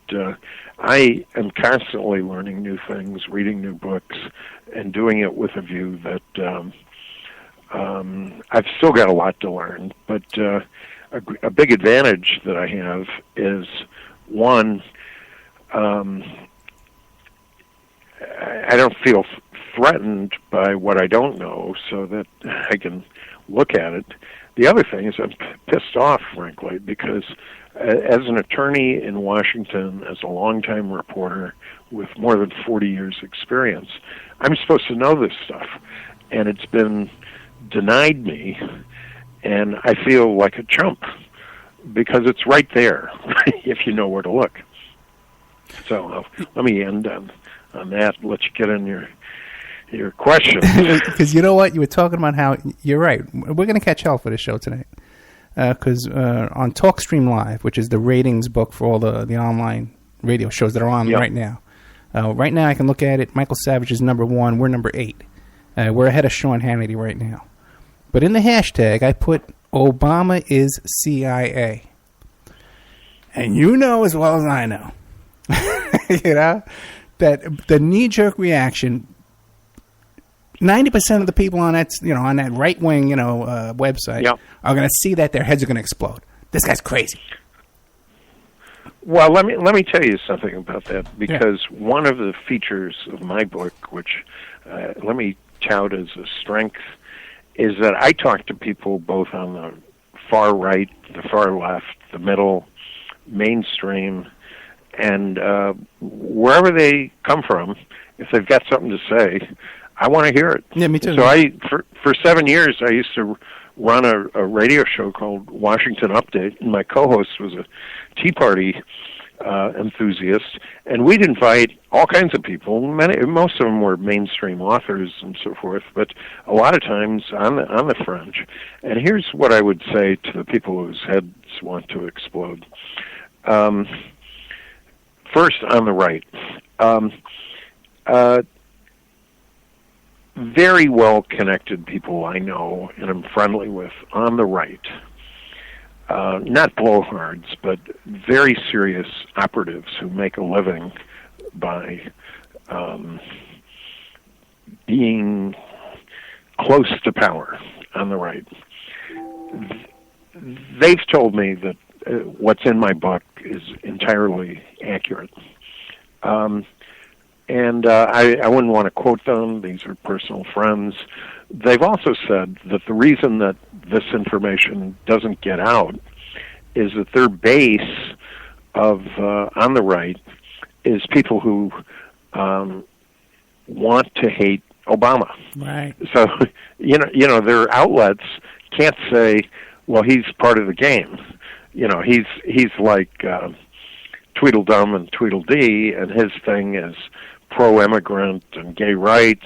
I am constantly learning new things, reading new books, and doing it with a view that I've still got a lot to learn. But a big advantage that I have is, one, I don't feel threatened by what I don't know, so that I can look at it. The other thing is I'm pissed off, frankly, because as an attorney in Washington, as a longtime reporter with more than 40 years' experience, I'm supposed to know this stuff, and it's been denied me, and I feel like a chump because it's right there if you know where to look. So let me end on that. Let you get in your question. Because you know what? You were talking about how, you're right. We're going to catch hell for this show tonight. Because on TalkStream Live, which is the ratings book for all the online radio shows that are on right now. Right now I can look at it. Michael Savage is number 1. We're number 8. We're ahead of Sean Hannity right now. But in the hashtag, I put Obama is CIA. And you know as well as I know, that the knee-jerk reaction, 90% of the people on that, on that right-wing, website are going to see that their heads are going to explode. This guy's crazy. Well, let me tell you something about that, because one of the features of my book, which let me tout as a strength, is that I talk to people both on the far right, the far left, the middle, mainstream, and wherever they come from, if they've got something to say, I want to hear it. Yeah, me too. So for 7 years, I used to run a radio show called Washington Update, and my co-host was a Tea Party enthusiast, and we'd invite all kinds of people. Most of them were mainstream authors and so forth, but a lot of times on the fringe. And here's what I would say to the people whose heads want to explode. First, on the right. Very well-connected people I know and I'm friendly with on the right, not blowhards, but very serious operatives who make a living by being close to power on the right. They've told me that what's in my book is entirely accurate. And I wouldn't want to quote them. These are personal friends. They've also said that the reason that this information doesn't get out is that their base of on the right is people who want to hate Obama. Right. So their outlets can't say, well, he's part of the game. He's like Tweedledum and Tweedledee, and his thing is pro-immigrant and gay rights,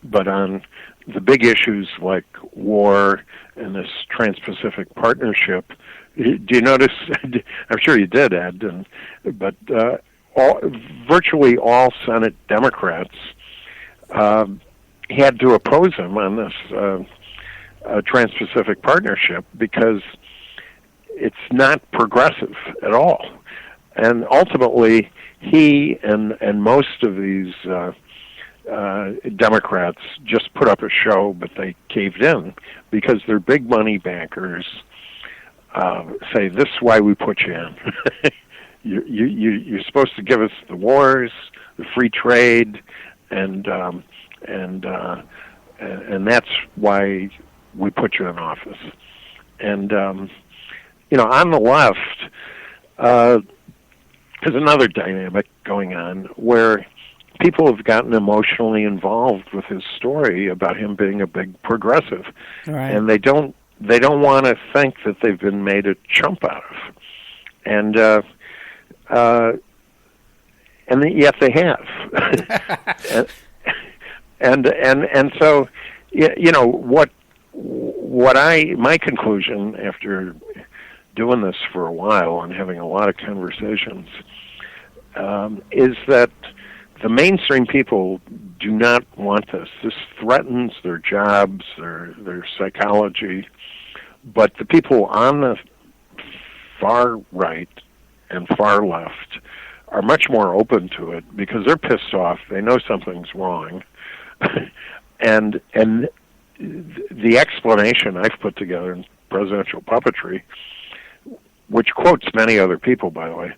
but on the big issues like war and this Trans-Pacific Partnership, do you notice? I'm sure you did, Ed. But virtually all Senate Democrats had to oppose him on this Trans-Pacific Partnership because it's not progressive at all. And ultimately, he and most of these Democrats just put up a show, but they caved in because their big money bankers say, "This is why we put you in. You're supposed to give us the wars, the free trade, and that's why we put you in office." And on the left, there's another dynamic going on where people have gotten emotionally involved with his story about him being a big progressive, right. And they don't want to think that they've been made a chump out of, and yet they have, and so my conclusion after doing this for a while and having a lot of conversations is that the mainstream people do not want this. This threatens their jobs, their psychology. But the people on the far right and far left are much more open to it because they're pissed off. They know something's wrong. and the explanation I've put together in Presidential Puppetry, which quotes many other people, by the way,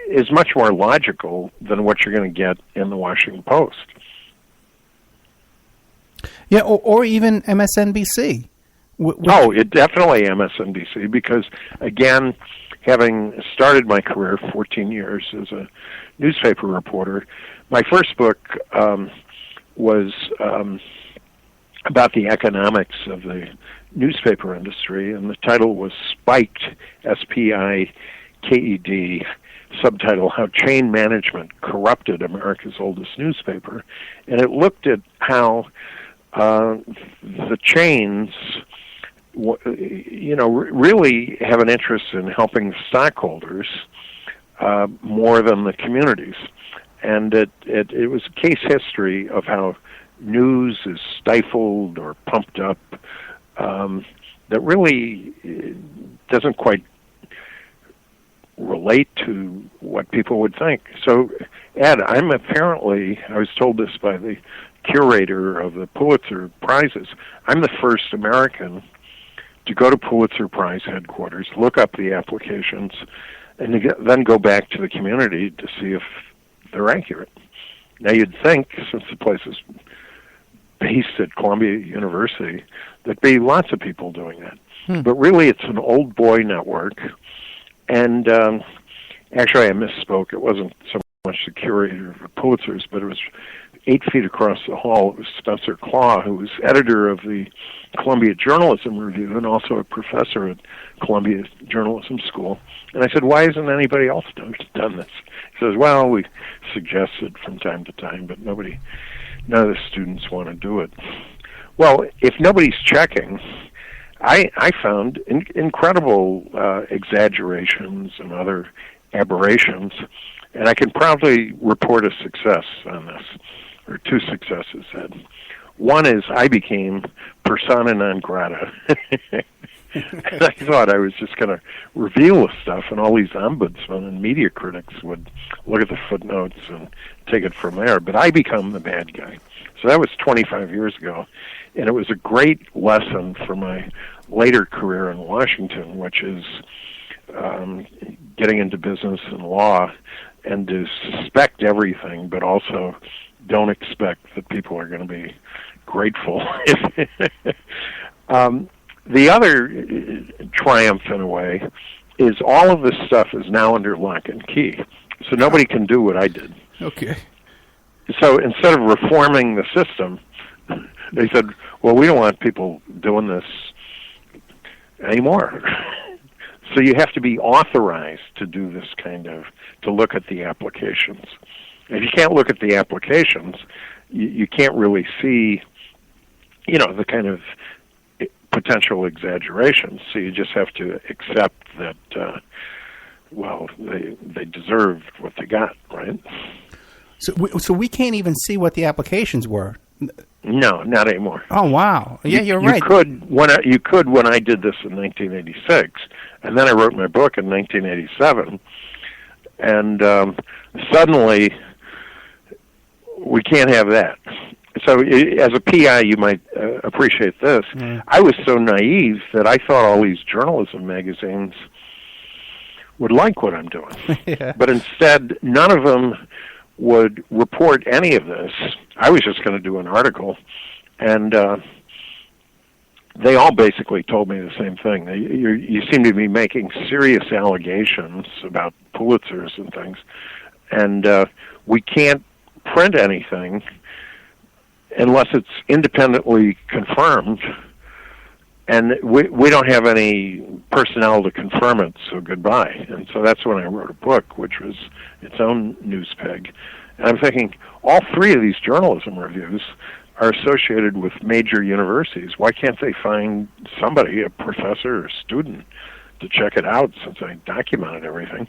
is much more logical than what you're going to get in the Washington Post. Yeah, or even MSNBC. It definitely MSNBC because, again, having started my career 14 years as a newspaper reporter, my first book was about the economics of the newspaper industry, and the title was Spiked, S-P-I-K-E-D, subtitle, How Chain Management Corrupted America's Oldest Newspaper. And it looked at how the chains really have an interest in helping stockholders more than the communities. And it was a case history of how news is stifled or pumped up that really doesn't quite relate to what people would think. So, Ed, I was told this by the curator of the Pulitzer Prizes, I'm the first American to go to Pulitzer Prize headquarters, look up the applications, and then go back to the community to see if they're accurate. Now, you'd think, since the place is based at Columbia University, there'd be lots of people doing that. But really, it's an old boy network. And actually, I misspoke. It wasn't so much the curator of the Pulitzers, but it was 8 feet across the hall. It was Spencer Claw, who was editor of the Columbia Journalism Review and also a professor at Columbia Journalism School. And I said, why hasn't anybody else done this? He says, well, we suggest it from time to time, but none of the students want to do it. Well, if nobody's checking, I found incredible exaggerations and other aberrations, and I can proudly report a success on this, or two successes. One is I became persona non grata. And I thought I was just going to reveal the stuff, and all these ombudsmen and media critics would look at the footnotes and take it from there. But I become the bad guy. So that was 25 years ago, and it was a great lesson for my later career in Washington, which is getting into business and law, and to suspect everything, but also don't expect that people are going to be grateful. The other triumph, in a way, is all of this stuff is now under lock and key, so nobody can do what I did. Okay. So instead of reforming the system, they said, well, we don't want people doing this anymore. So you have to be authorized to do this to look at the applications. If you can't look at the applications, you can't really see, the kind of potential exaggerations. So you just have to accept that, they deserved what they got, right? So we can't even see what the applications were. No, not anymore. Oh, wow. Yeah, you're right. You could when I did this in 1986, and then I wrote my book in 1987, and suddenly we can't have that. So as a PI, you might appreciate this. I was so naive that I thought all these journalism magazines would like what I'm doing. Yeah. But instead, none of them would report any of this. I was just going to do an article, and they all basically told me the same thing. You seem to be making serious allegations about Pulitzers and things, and we can't print anything unless it's independently confirmed, and we don't have any personnel to confirm it, so goodbye. And so that's when I wrote a book, which was its own news peg. And I'm thinking, all three of these journalism reviews are associated with major universities. Why can't they find somebody, a professor or student, to check it out, since I documented everything?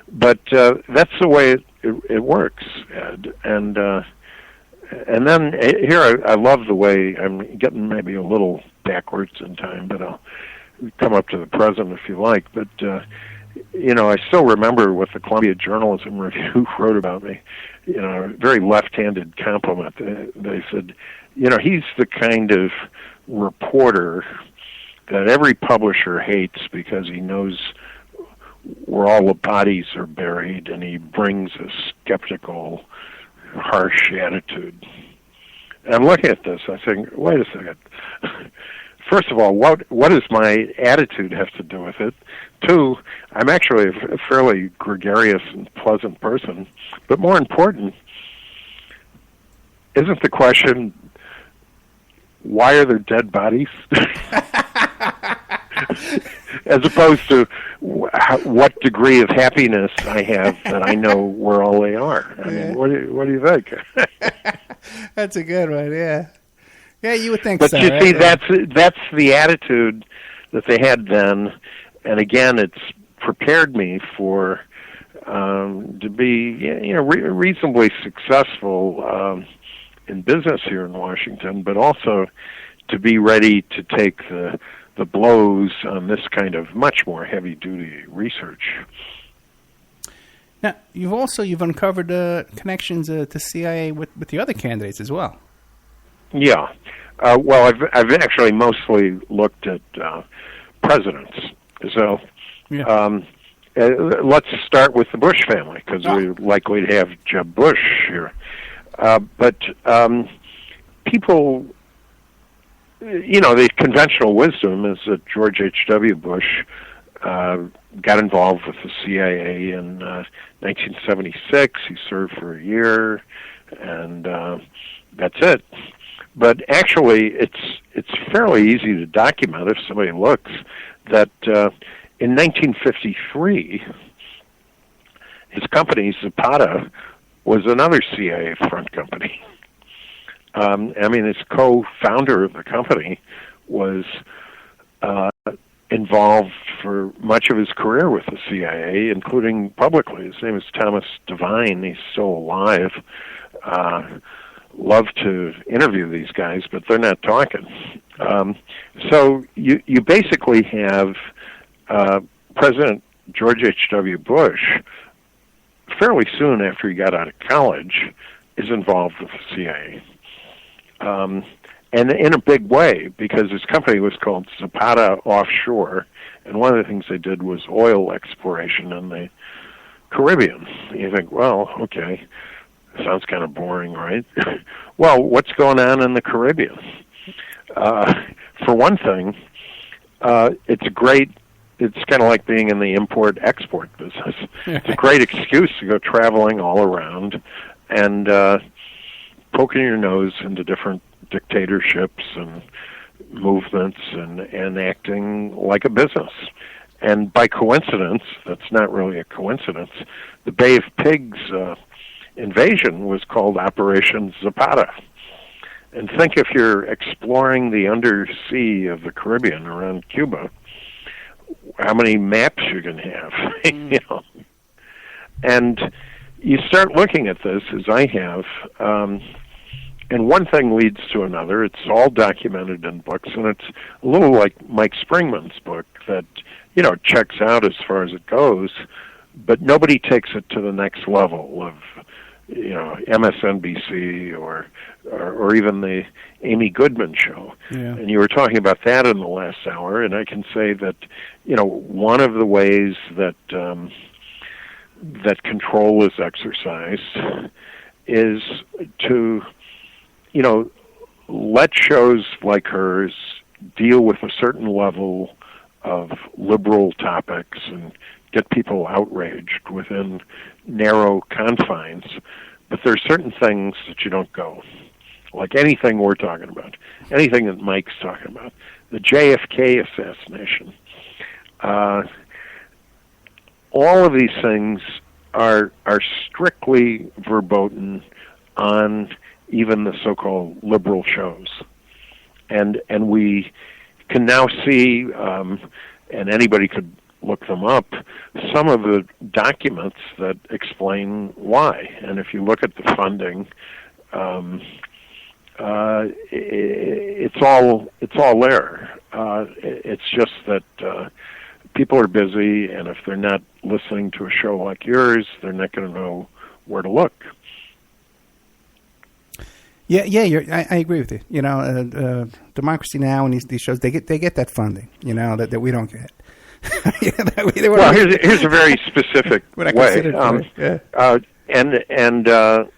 But that's the way it works, Ed. And then here, I love the way, I'm getting maybe a little backwards in time, but I'll come up to the present if you like. But, I still remember what the Columbia Journalism Review wrote about me. A very left-handed compliment. They said, he's the kind of reporter that every publisher hates because he knows where all the bodies are buried, and he brings a skeptical, harsh attitude. And I'm looking at this, I think, wait a second. First of all, what does my attitude have to do with it? Two, I'm actually a fairly gregarious and pleasant person. But more important, isn't the question, why are there dead bodies? As opposed to what degree of happiness I have that I know where all they are. I mean, what do you think? That's a good one, yeah. Yeah, you would think but so. But you see, right? that's the attitude that they had then. And again, it's prepared me for to be reasonably successful in business here in Washington, but also to be ready to take the blows on this kind of much more heavy-duty research. Now, you've uncovered connections to CIA with the other candidates as well. Yeah. Well, I've actually mostly looked at presidents. So let's start with the Bush family, because we're likely to have Jeb Bush here. But people... the conventional wisdom is that George H.W. Bush got involved with the CIA in 1976. He served for a year, and that's it. But actually, it's fairly easy to document if somebody looks that in 1953, his company, Zapata, was another CIA front company. His co-founder of the company was involved for much of his career with the CIA, including publicly. His name is Thomas Devine. He's still alive. Love to interview these guys, but they're not talking. So you basically have President George H.W. Bush, fairly soon after he got out of college, is involved with the CIA. And in a big way, because his company was called Zapata Offshore, and one of the things they did was oil exploration in the Caribbean. You think, well, okay, sounds kind of boring, right? Well, what's going on in the Caribbean? For one thing, it's kind of like being in the import-export business. It's a great excuse to go traveling all around and poking your nose into different dictatorships and movements and acting like a business. And by coincidence, that's not really a coincidence, the Bay of Pigs invasion was called Operation Zapata. And think if you're exploring the undersea of the Caribbean around Cuba, how many maps you're going to have, And you start looking at this, as I have, and one thing leads to another. It's all documented in books, and it's a little like Mike Springmann's book that, checks out as far as it goes, but nobody takes it to the next level of, MSNBC or even the Amy Goodman show. Yeah. And you were talking about that in the last hour, and I can say that, one of the ways that that control is exercised is to, let shows like hers deal with a certain level of liberal topics and get people outraged within narrow confines. But there are certain things that you don't go, like anything we're talking about, anything that Mike's talking about, the JFK assassination. All of these things are strictly verboten on even the so-called liberal shows, and we can now see, and anybody could look them up, some of the documents that explain why. And if you look at the funding, it's all there. It's just that people are busy, and if they're not listening to a show like yours, they're not going to know where to look. Yeah, I agree with you. Democracy Now! And these shows, they get that funding, that we don't get. Well, here's a very specific way, and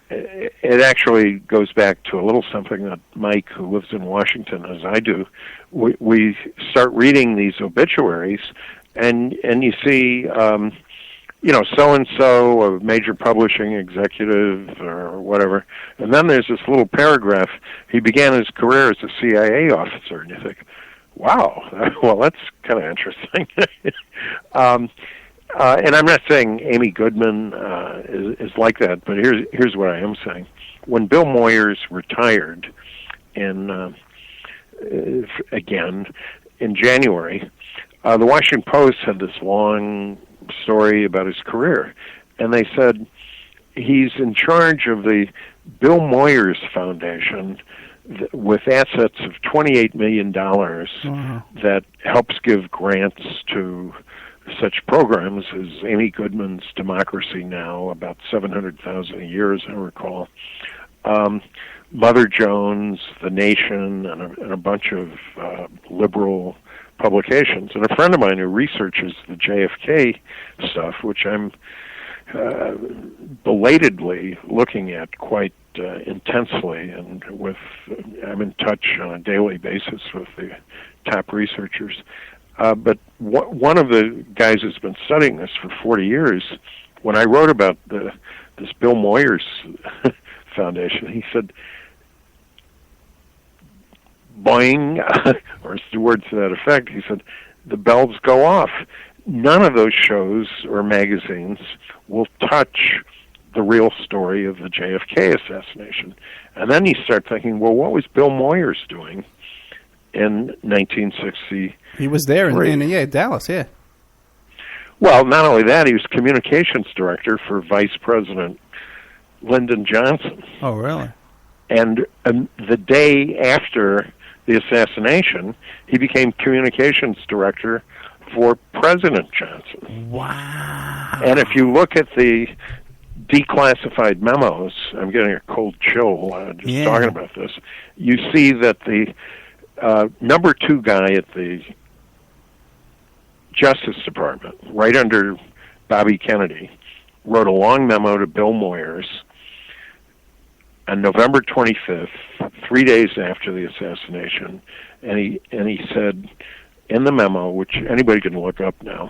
it actually goes back to a little something that Mike, who lives in Washington, as I do, we start reading these obituaries, and you see, so-and-so, a major publishing executive or whatever, and then there's this little paragraph, he began his career as a CIA officer, and you think, wow, well, that's kind of interesting. And I'm not saying Amy Goodman is like that, but here's what I am saying. When Bill Moyers retired again in January, the Washington Post had this long story about his career, and they said he's in charge of the Bill Moyers Foundation with assets of $28 million that helps give grants to such programs as Amy Goodman's Democracy Now!, about $700,000 a year, as I recall, Mother Jones, The Nation, and a bunch of liberal publications. And a friend of mine who researches the JFK stuff, which I'm belatedly looking at quite intensely, and I'm in touch on a daily basis with the top researchers. But one of the guys who's been studying this for 40 years, when I wrote about this Bill Moyers Foundation, he said, boing, or words to that effect, he said, the bells go off. None of those shows or magazines will touch the real story of the JFK assassination. And then you start thinking, well, what was Bill Moyers doing in 1960? He was there in Dallas, yeah. Well, not only that, he was communications director for Vice President Lyndon Johnson. Oh, really? And the day after the assassination, he became communications director for President Johnson. Wow. And if you look at the declassified memos, I'm getting a cold chill just talking about this, you see that the number 2 guy at the Justice Department, right under Bobby Kennedy, wrote a long memo to Bill Moyers on November 25th, 3 days after the assassination, and he said in the memo, which anybody can look up now,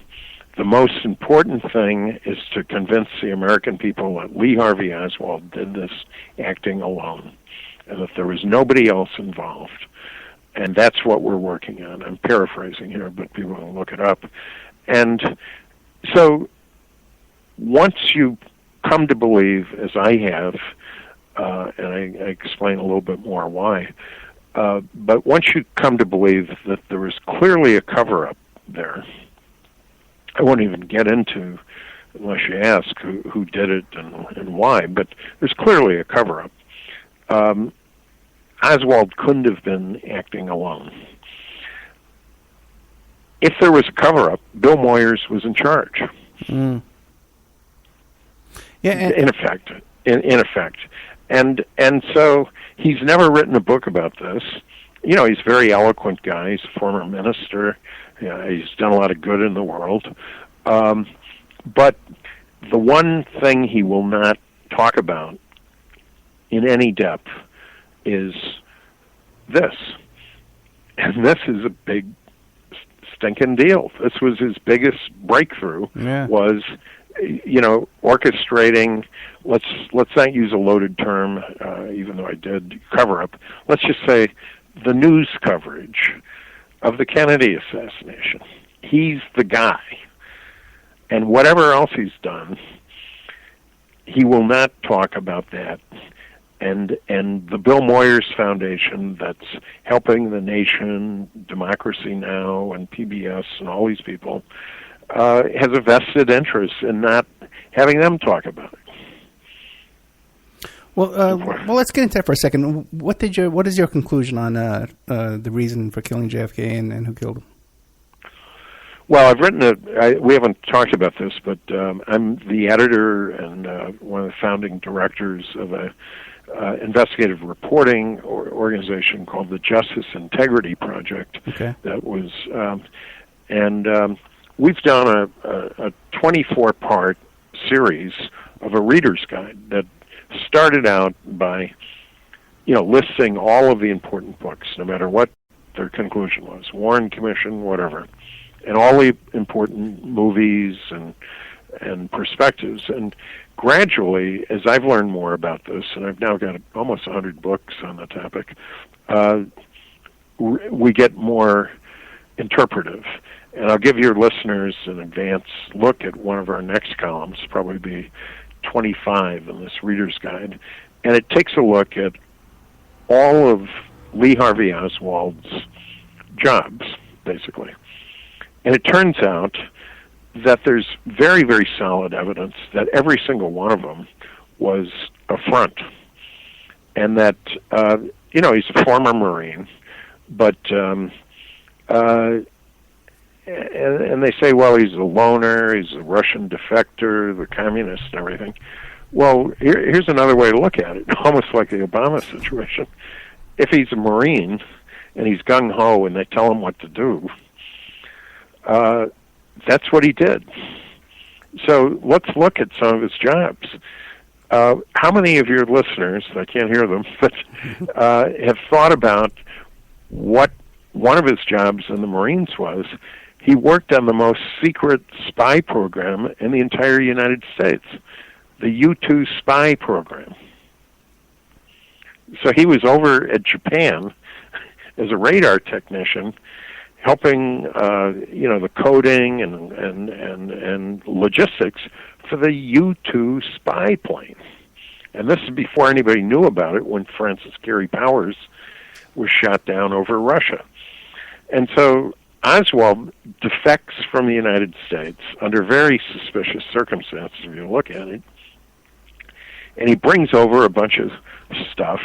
the most important thing is to convince the American people that Lee Harvey Oswald did this acting alone, and that there was nobody else involved. And that's what we're working on. I'm paraphrasing here, but people can look it up. And so once you come to believe, as I have, and I explain a little bit more why, but once you come to believe that there was clearly a cover-up there, I won't even get into, unless you ask, who did it and why, but there's clearly a cover-up. Oswald couldn't have been acting alone. If there was a cover-up, Bill Moyers was in charge. Mm. Yeah, in effect. And so he's never written a book about this. You know, he's a very eloquent guy. He's a former minister. He's done a lot of good in the world. But the one thing he will not talk about in any depth is this. And this is a big stinking deal. This was his biggest breakthrough, was, you know, orchestrating, let's not use a loaded term, even though I did, cover-up. Let's just say the news coverage of the Kennedy assassination. He's the guy. And whatever else he's done, he will not talk about that. And the Bill Moyers Foundation that's helping the Nation, Democracy Now!, and PBS and all these people has a vested interest in not having them talk about it. Well, let's get into that for a second. What is your conclusion on the reason for killing JFK and who killed him? Well, I've written we haven't talked about this, but I'm the editor and one of the founding directors of a investigative reporting organization called the Justice Integrity Project. Okay. That was, we've done a 24-part series of a reader's guide that started out by, you know, listing all of the important books, no matter what their conclusion was, Warren Commission, whatever, and all the important movies and perspectives. And gradually, as I've learned more about this, and I've now got almost 100 books on the topic, we get more interpretive. And I'll give your listeners an advance look at one of our next columns, probably be 25 in this reader's guide. And it takes a look at all of Lee Harvey Oswald's jobs, basically. And it turns out that there's very, very solid evidence that every single one of them was a front. And that, you know, he's a former Marine, but, and they say, well, he's a loner, he's a Russian defector, the communist and everything. Well, here's another way to look at it, almost like the Obama situation. If he's a Marine and he's gung-ho and they tell him what to do, that's what he did. So let's look at some of his jobs. How many of your listeners, I can't hear them, but have thought about what one of his jobs in the Marines was? He worked on the most secret spy program in the entire United States, the U-2 spy program. So he was over at Japan as a radar technician, helping, you know, the coding and logistics for the U-2 spy plane. And this is before anybody knew about it, when Francis Gary Powers was shot down over Russia. And so Oswald defects from the United States under very suspicious circumstances, if you look at it, and he brings over a bunch of stuff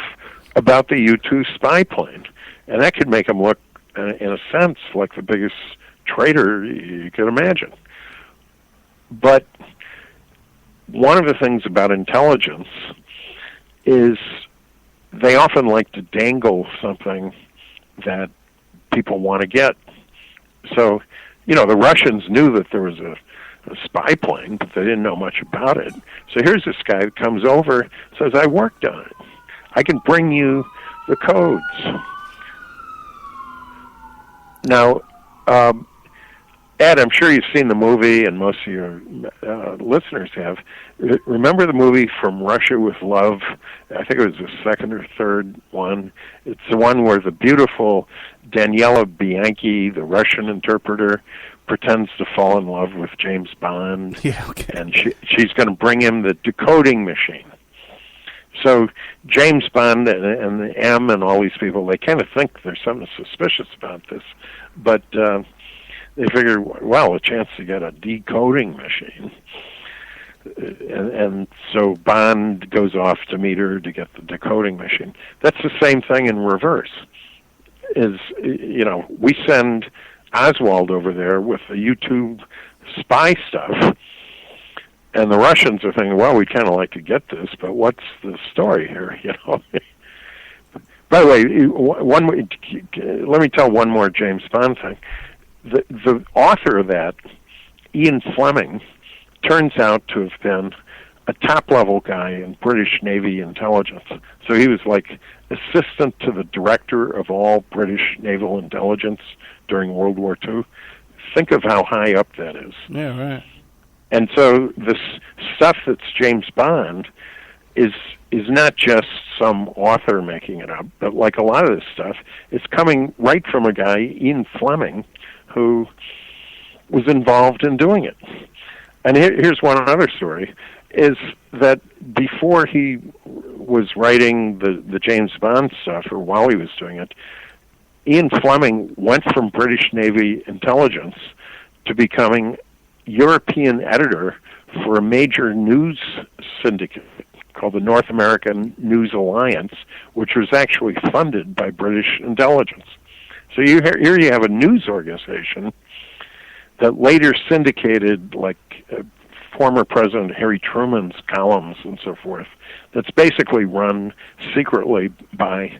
about the U-2 spy plane. And that could make him look, in a sense, like the biggest traitor you could imagine. But one of the things about intelligence is they often like to dangle something that people want to get. So, you know, the Russians knew that there was a spy plane, but they didn't know much about it. So here's this guy that comes over, says, I worked on it. I can bring you the codes. Now, Ed, I'm sure you've seen the movie, and most of your listeners have. Remember the movie From Russia with Love? I think it was the second or third one. It's the one where the beautiful Daniela Bianchi, the Russian interpreter, pretends to fall in love with James Bond. Yeah, okay. And she's going to bring him the decoding machine. So James Bond and the M and all these people, they kind of think there's something suspicious about this. But they figure, well, a chance to get a decoding machine. and so Bond goes off to meet her to get the decoding machine. That's the same thing in reverse. We send Oswald over there with the YouTube spy stuff, and the Russians are thinking, well, we'd kind of like to get this, but what's the story here, By the way, let me tell one more James Bond thing. The author of that, Ian Fleming, turns out to have been a top-level guy in British Navy intelligence. So he was like assistant to the director of all British naval intelligence during World War II. Think of how high up that is. Yeah, right. And so this stuff that's James Bond is not just some author making it up, but like a lot of this stuff, it's coming right from a guy, Ian Fleming, who was involved in doing it. And here's one other story, is that before he was writing the James Bond stuff, or while he was doing it, Ian Fleming went from British Navy intelligence to becoming European editor for a major news syndicate called the North American News Alliance, which was actually funded by British intelligence. So here you have a news organization that later syndicated, like former President Harry Truman's columns and so forth, that's basically run secretly by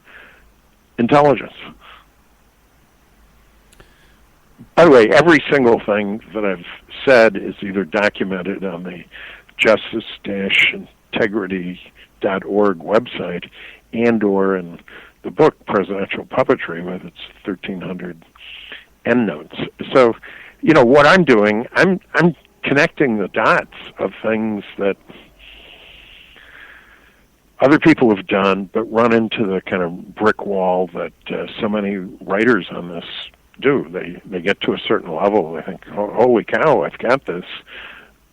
intelligence. By the way, every single thing that I've said is either documented on the justice-integrity.org website and or in the book Presidential Puppetry with its 1,300 endnotes. So, what I'm doing, I'm connecting the dots of things that other people have done, but run into the kind of brick wall that so many writers on this do. They get to a certain level, they think, holy cow, I've got this,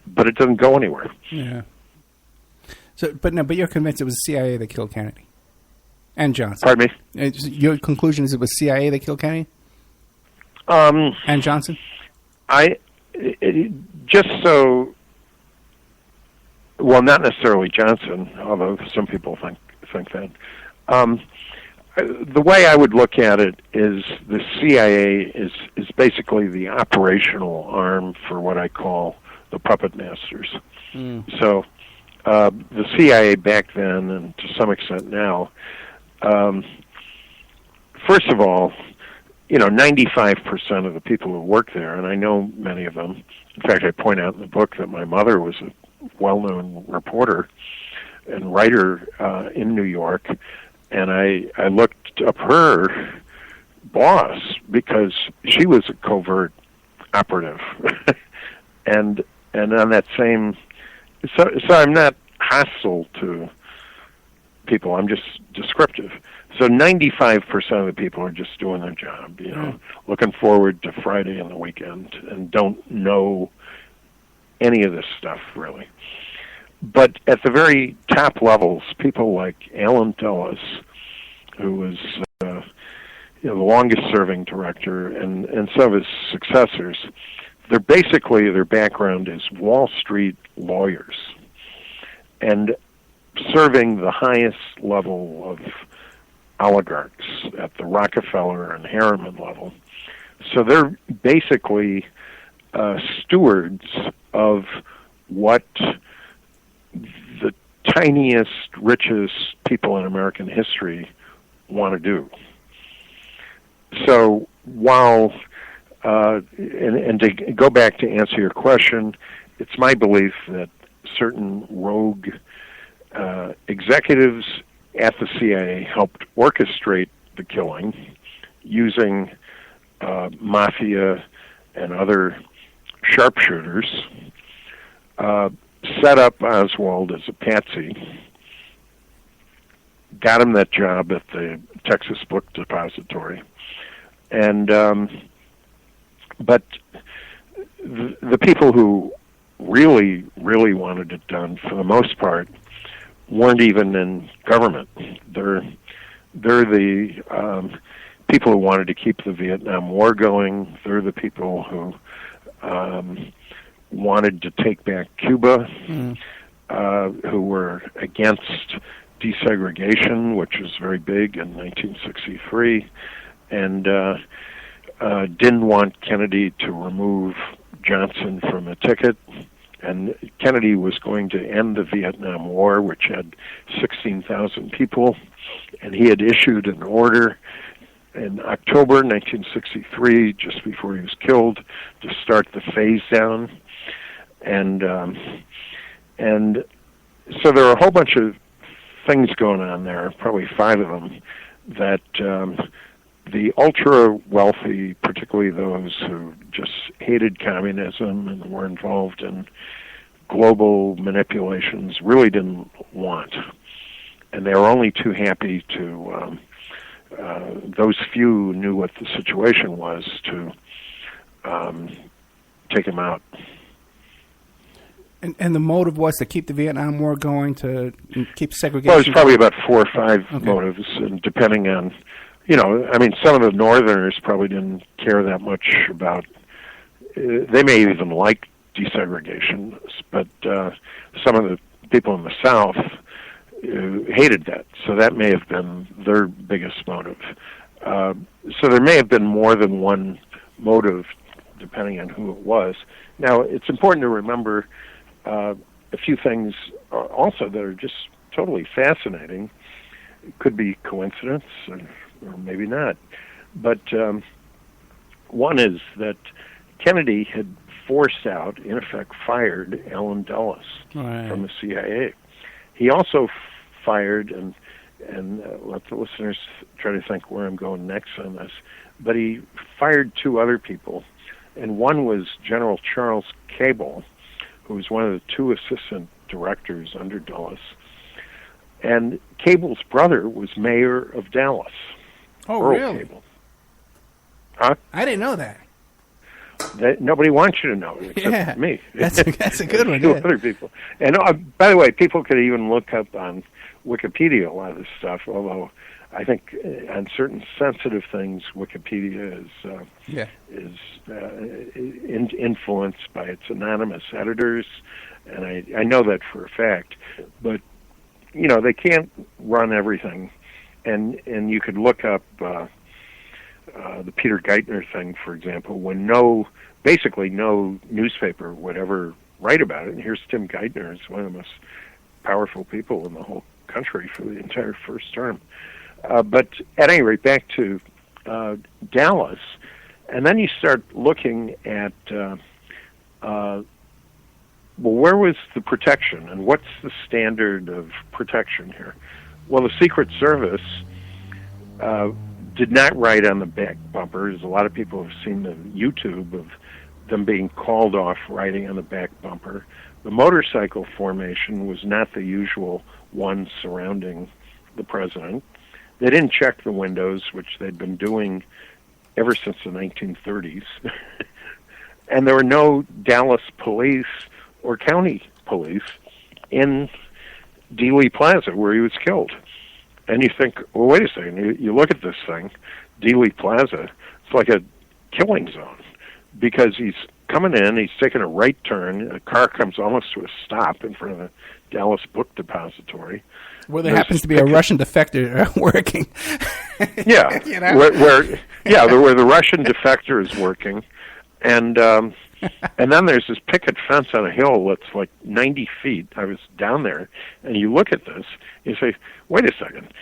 but it doesn't go anywhere. Yeah. So, but you're convinced it was CIA that killed Kennedy and Johnson. Pardon me? Your conclusion is it was CIA that killed Kennedy and Johnson? Well, not necessarily Johnson, although some people think that. The way I would look at it is the CIA is basically the operational arm for what I call the puppet masters. So the CIA back then, and to some extent now, first of all, 95% of the people who work there, and I know many of them. In fact, I point out in the book that my mother was a well-known reporter and writer in New York, and I looked up her boss because she was a covert operative, and on that same, so I'm not hostile to people. I'm just descriptive. So 95% of the people are just doing their job, looking forward to Friday and the weekend, and don't know any of this stuff really. But at the very top levels, people like Alan Dulles, who was the longest-serving director, and some of his successors, their background is Wall Street lawyers, and serving the highest level of oligarchs at the Rockefeller and Harriman level. So they're basically stewards of what the tiniest, richest people in American history want to do. So while, and to go back to answer your question, it's my belief that certain rogue executives at the CIA helped orchestrate the killing using mafia and other sharpshooters, set up Oswald as a patsy, got him that job at the Texas Book Depository, and but the people who really, really wanted it done, for the most part, weren't even in government. They're the people who wanted to keep the Vietnam War going. They're the people who wanted to take back Cuba, who were against desegregation, which was very big in 1963, and didn't want Kennedy to remove Johnson from the ticket. And Kennedy was going to end the Vietnam War, which had 16,000 people, and he had issued an order in October 1963, just before he was killed, to start the phase down. And so there are a whole bunch of things going on there, probably 5 of them, that the ultra-wealthy, particularly those who just hated communism and were involved in global manipulations, really didn't want. And they were only too happy to, those few knew what the situation was, to take him out. And the motive was to keep the Vietnam War going, to keep segregation? Well, there's probably about 4 or 5 motives, and depending on, some of the Northerners probably didn't care that much about, they may even like desegregation, but some of the people in the South hated that, so that may have been their biggest motive. So there may have been more than one motive, depending on who it was. Now, it's important to remember a few things also that are just totally fascinating. It could be coincidence, or maybe not. But one is that Kennedy had forced out, in effect fired, Allen Dulles from the CIA. He also fired, and let the listeners try to think where I'm going next on this, but he fired 2 other people, and one was General Charles Cable, who was one of the 2 assistant directors under Dulles, and Cable's brother was mayor of Dallas. Oh, Earl really? Cable. Huh? I didn't know that. Nobody wants you to know, except me. That's a good one. Two other people. And by the way, people could even look up on Wikipedia a lot of this stuff, although I think on certain sensitive things, Wikipedia is influenced by its anonymous editors, and I know that for a fact. But they can't run everything, and you could look up the Peter Geithner thing, for example, when basically no newspaper would ever write about it. And here's Tim Geithner, who's one of the most powerful people in the whole country for the entire first term. But at any rate, back to Dallas, and then you start looking at, where was the protection, and what's the standard of protection here? Well, the Secret Service did not write on the back bumpers. A lot of people have seen the YouTube of them being called off writing on the back bumper. The motorcycle formation was not the usual one surrounding the president. They didn't check the windows, which they'd been doing ever since the 1930s. And there were no Dallas police or county police in Dealey Plaza where he was killed. And you think, well, wait a second, you look at this thing, Dealey Plaza, it's like a killing zone, because he's coming in, he's taking a right turn, a car comes almost to a stop in front of the Dallas Book Depository. Where there happens to be a Russian defector working. Yeah, where the Russian defector is working, and then there's this picket fence on a hill that's like 90 feet. I was down there, and you look at this, you say, wait a second.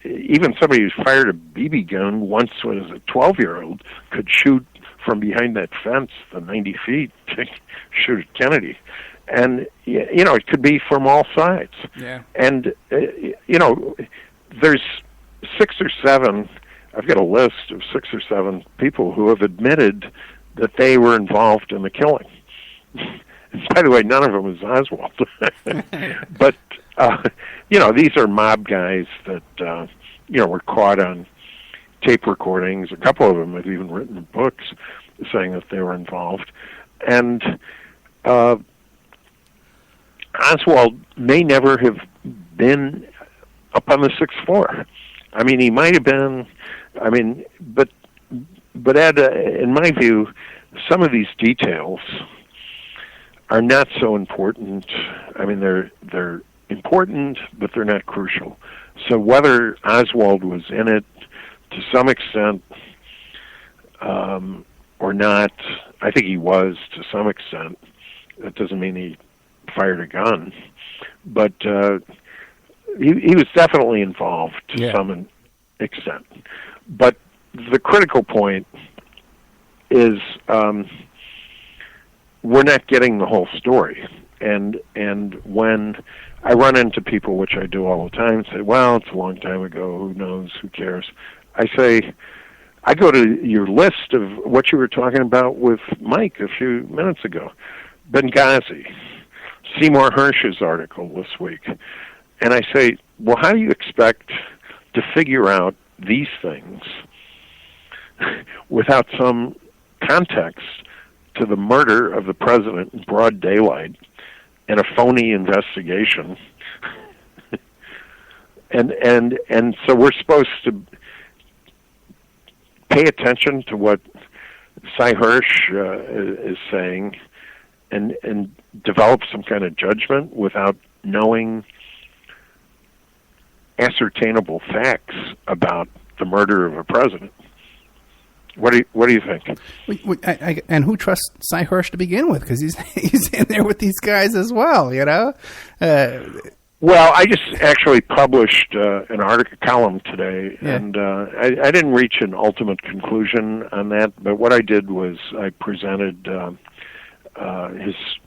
Even somebody who's fired a BB gun once when as a 12-year-old could shoot from behind that fence the 90 feet to shoot at Kennedy. And, it could be from all sides. Yeah. And, there's 6 or 7, I've got a list of 6 or 7 people who have admitted that they were involved in the killing. And by the way, none of them was Oswald. But, these are mob guys that, were caught on tape recordings. A couple of them have even written books saying that they were involved. And Oswald may never have been up on the 6th floor. I mean, he might have been, but Ed, in my view, some of these details, are not so important. I mean, they're important, but they're not crucial. So whether Oswald was in it to some extent or not, I think he was to some extent. That doesn't mean he fired a gun, but he was definitely involved to some extent. But the critical point is we're not getting the whole story. And when I run into people, which I do all the time, say, well, it's a long time ago, who knows, who cares? I say, I go to your list of what you were talking about with Mike a few minutes ago. Benghazi, Seymour Hersh's article this week. And I say, well, how do you expect to figure out these things without some context to the murder of the president in broad daylight and a phony investigation? and so we're supposed to pay attention to what Cy Hersh is saying and develop some kind of judgment without knowing ascertainable facts about the murder of a president. What do you think? And who trusts Cy Hersh to begin with? Because he's in there with these guys as well, you know. Well, I just actually published an article column today, and I didn't reach an ultimate conclusion on that. But what I did was I presented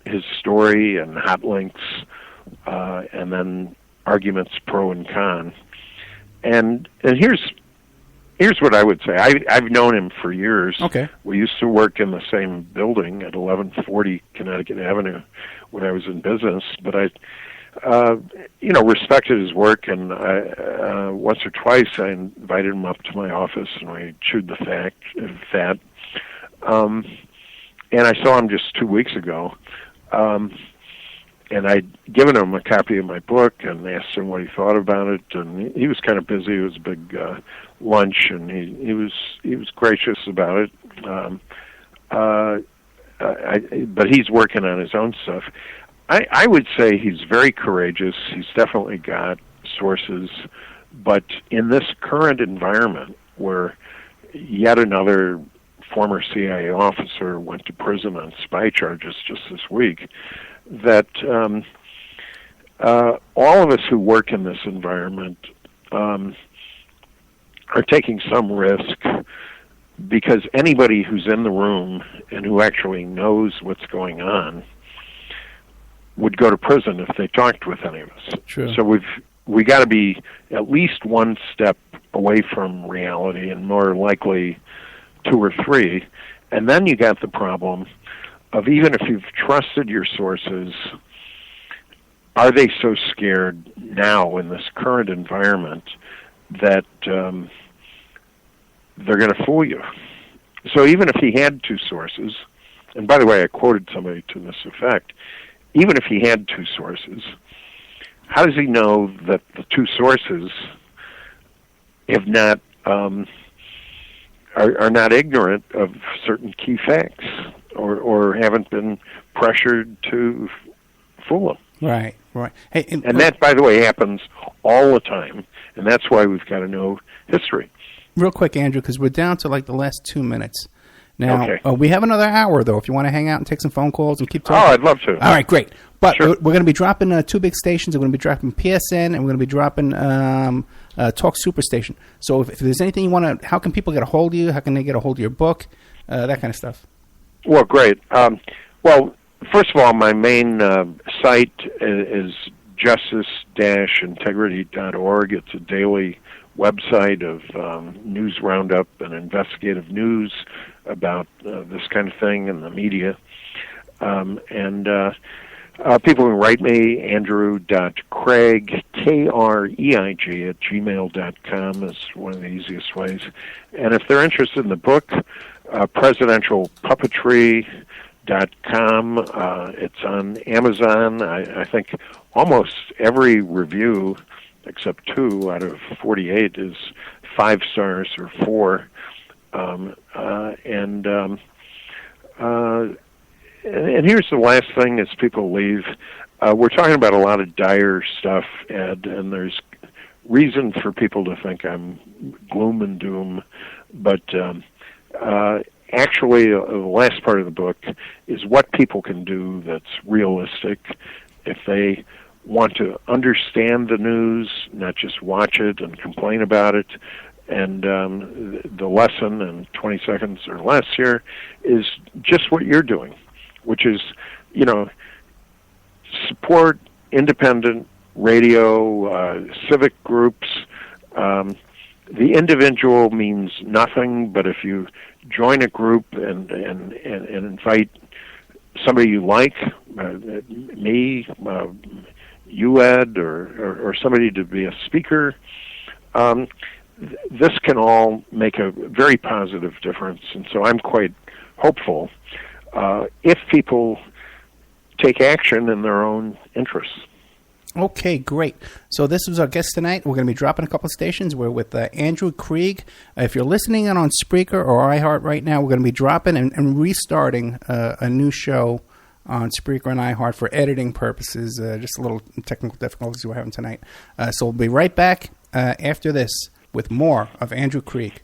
his story and hot links, and then arguments pro and con. And here's what I would say. I've known him for years. Okay. We used to work in the same building at 1140 Connecticut Avenue when I was in business, but I respected his work, and once or twice I invited him up to my office, and we chewed the fat. And I saw him just 2 weeks ago, and I'd given him a copy of my book and asked him what he thought about it, and he was kind of busy. It was a big lunch, and he was gracious about it. But he's working on his own stuff. I would say he's very courageous. He's definitely got sources, but in this current environment where yet another former CIA officer went to prison on spy charges just this week, that all of us who work in this environment are taking some risk, because anybody who's in the room and who actually knows what's going on would go to prison if they talked with any of us. True. So we got to be at least one step away from reality, and more likely 2 or 3. And then you got the problem of, even if you've trusted your sources, are they so scared now in this current environment that they're going to fool you? So even if he had 2 sources, and by the way, I quoted somebody to this effect, even if he had 2 sources, how does he know that the 2 sources have not are not ignorant of certain key facts, or haven't been pressured to fool him? Right. Hey, and that, by the way, happens all the time, and that's why we've got to know history. Real quick, Andrew, because we're down to like the last 2 minutes. Now, okay. We have another hour, though, if you want to hang out and take some phone calls and keep talking. Oh, I'd love to. All right, great. But sure. We're going to be dropping 2 big stations. We're going to be dropping PSN, and we're going to be dropping Talk Superstation. So if there's anything you want to, how can people get a hold of you? How can they get a hold of your book? That kind of stuff. Well, great. Well, first of all, my main site is justice-integrity.org. It's a daily website of news roundup and investigative news about this kind of thing in the media. People can write me, andrew.kreig, Kreig, at gmail.com is one of the easiest ways. And if they're interested in the book, presidentialpuppetry.com, it's on Amazon. I think almost every review, except 2 out of 48, is 5 stars or 4. And here's the last thing as people leave. We're talking about a lot of dire stuff, Ed, and there's reason for people to think I'm gloom and doom, but actually, the last part of the book is what people can do that's realistic if they want to understand the news, not just watch it and complain about it. And the lesson in 20 seconds or less here is just what you're doing, which is, support independent radio, civic groups. The individual means nothing, but if you join a group and invite somebody you like, me, you, Ed, or somebody to be a speaker, this can all make a very positive difference. And so I'm quite hopeful if people take action in their own interests. Okay, great. So this was our guest tonight. We're going to be dropping a couple of stations. We're with Andrew Kreig. If you're listening in on Spreaker or iHeart right now, we're going to be dropping and restarting a new show on Spreaker and iHeart for editing purposes. Just a little technical difficulties we're having tonight. So we'll be right back after this with more of Andrew Kreig.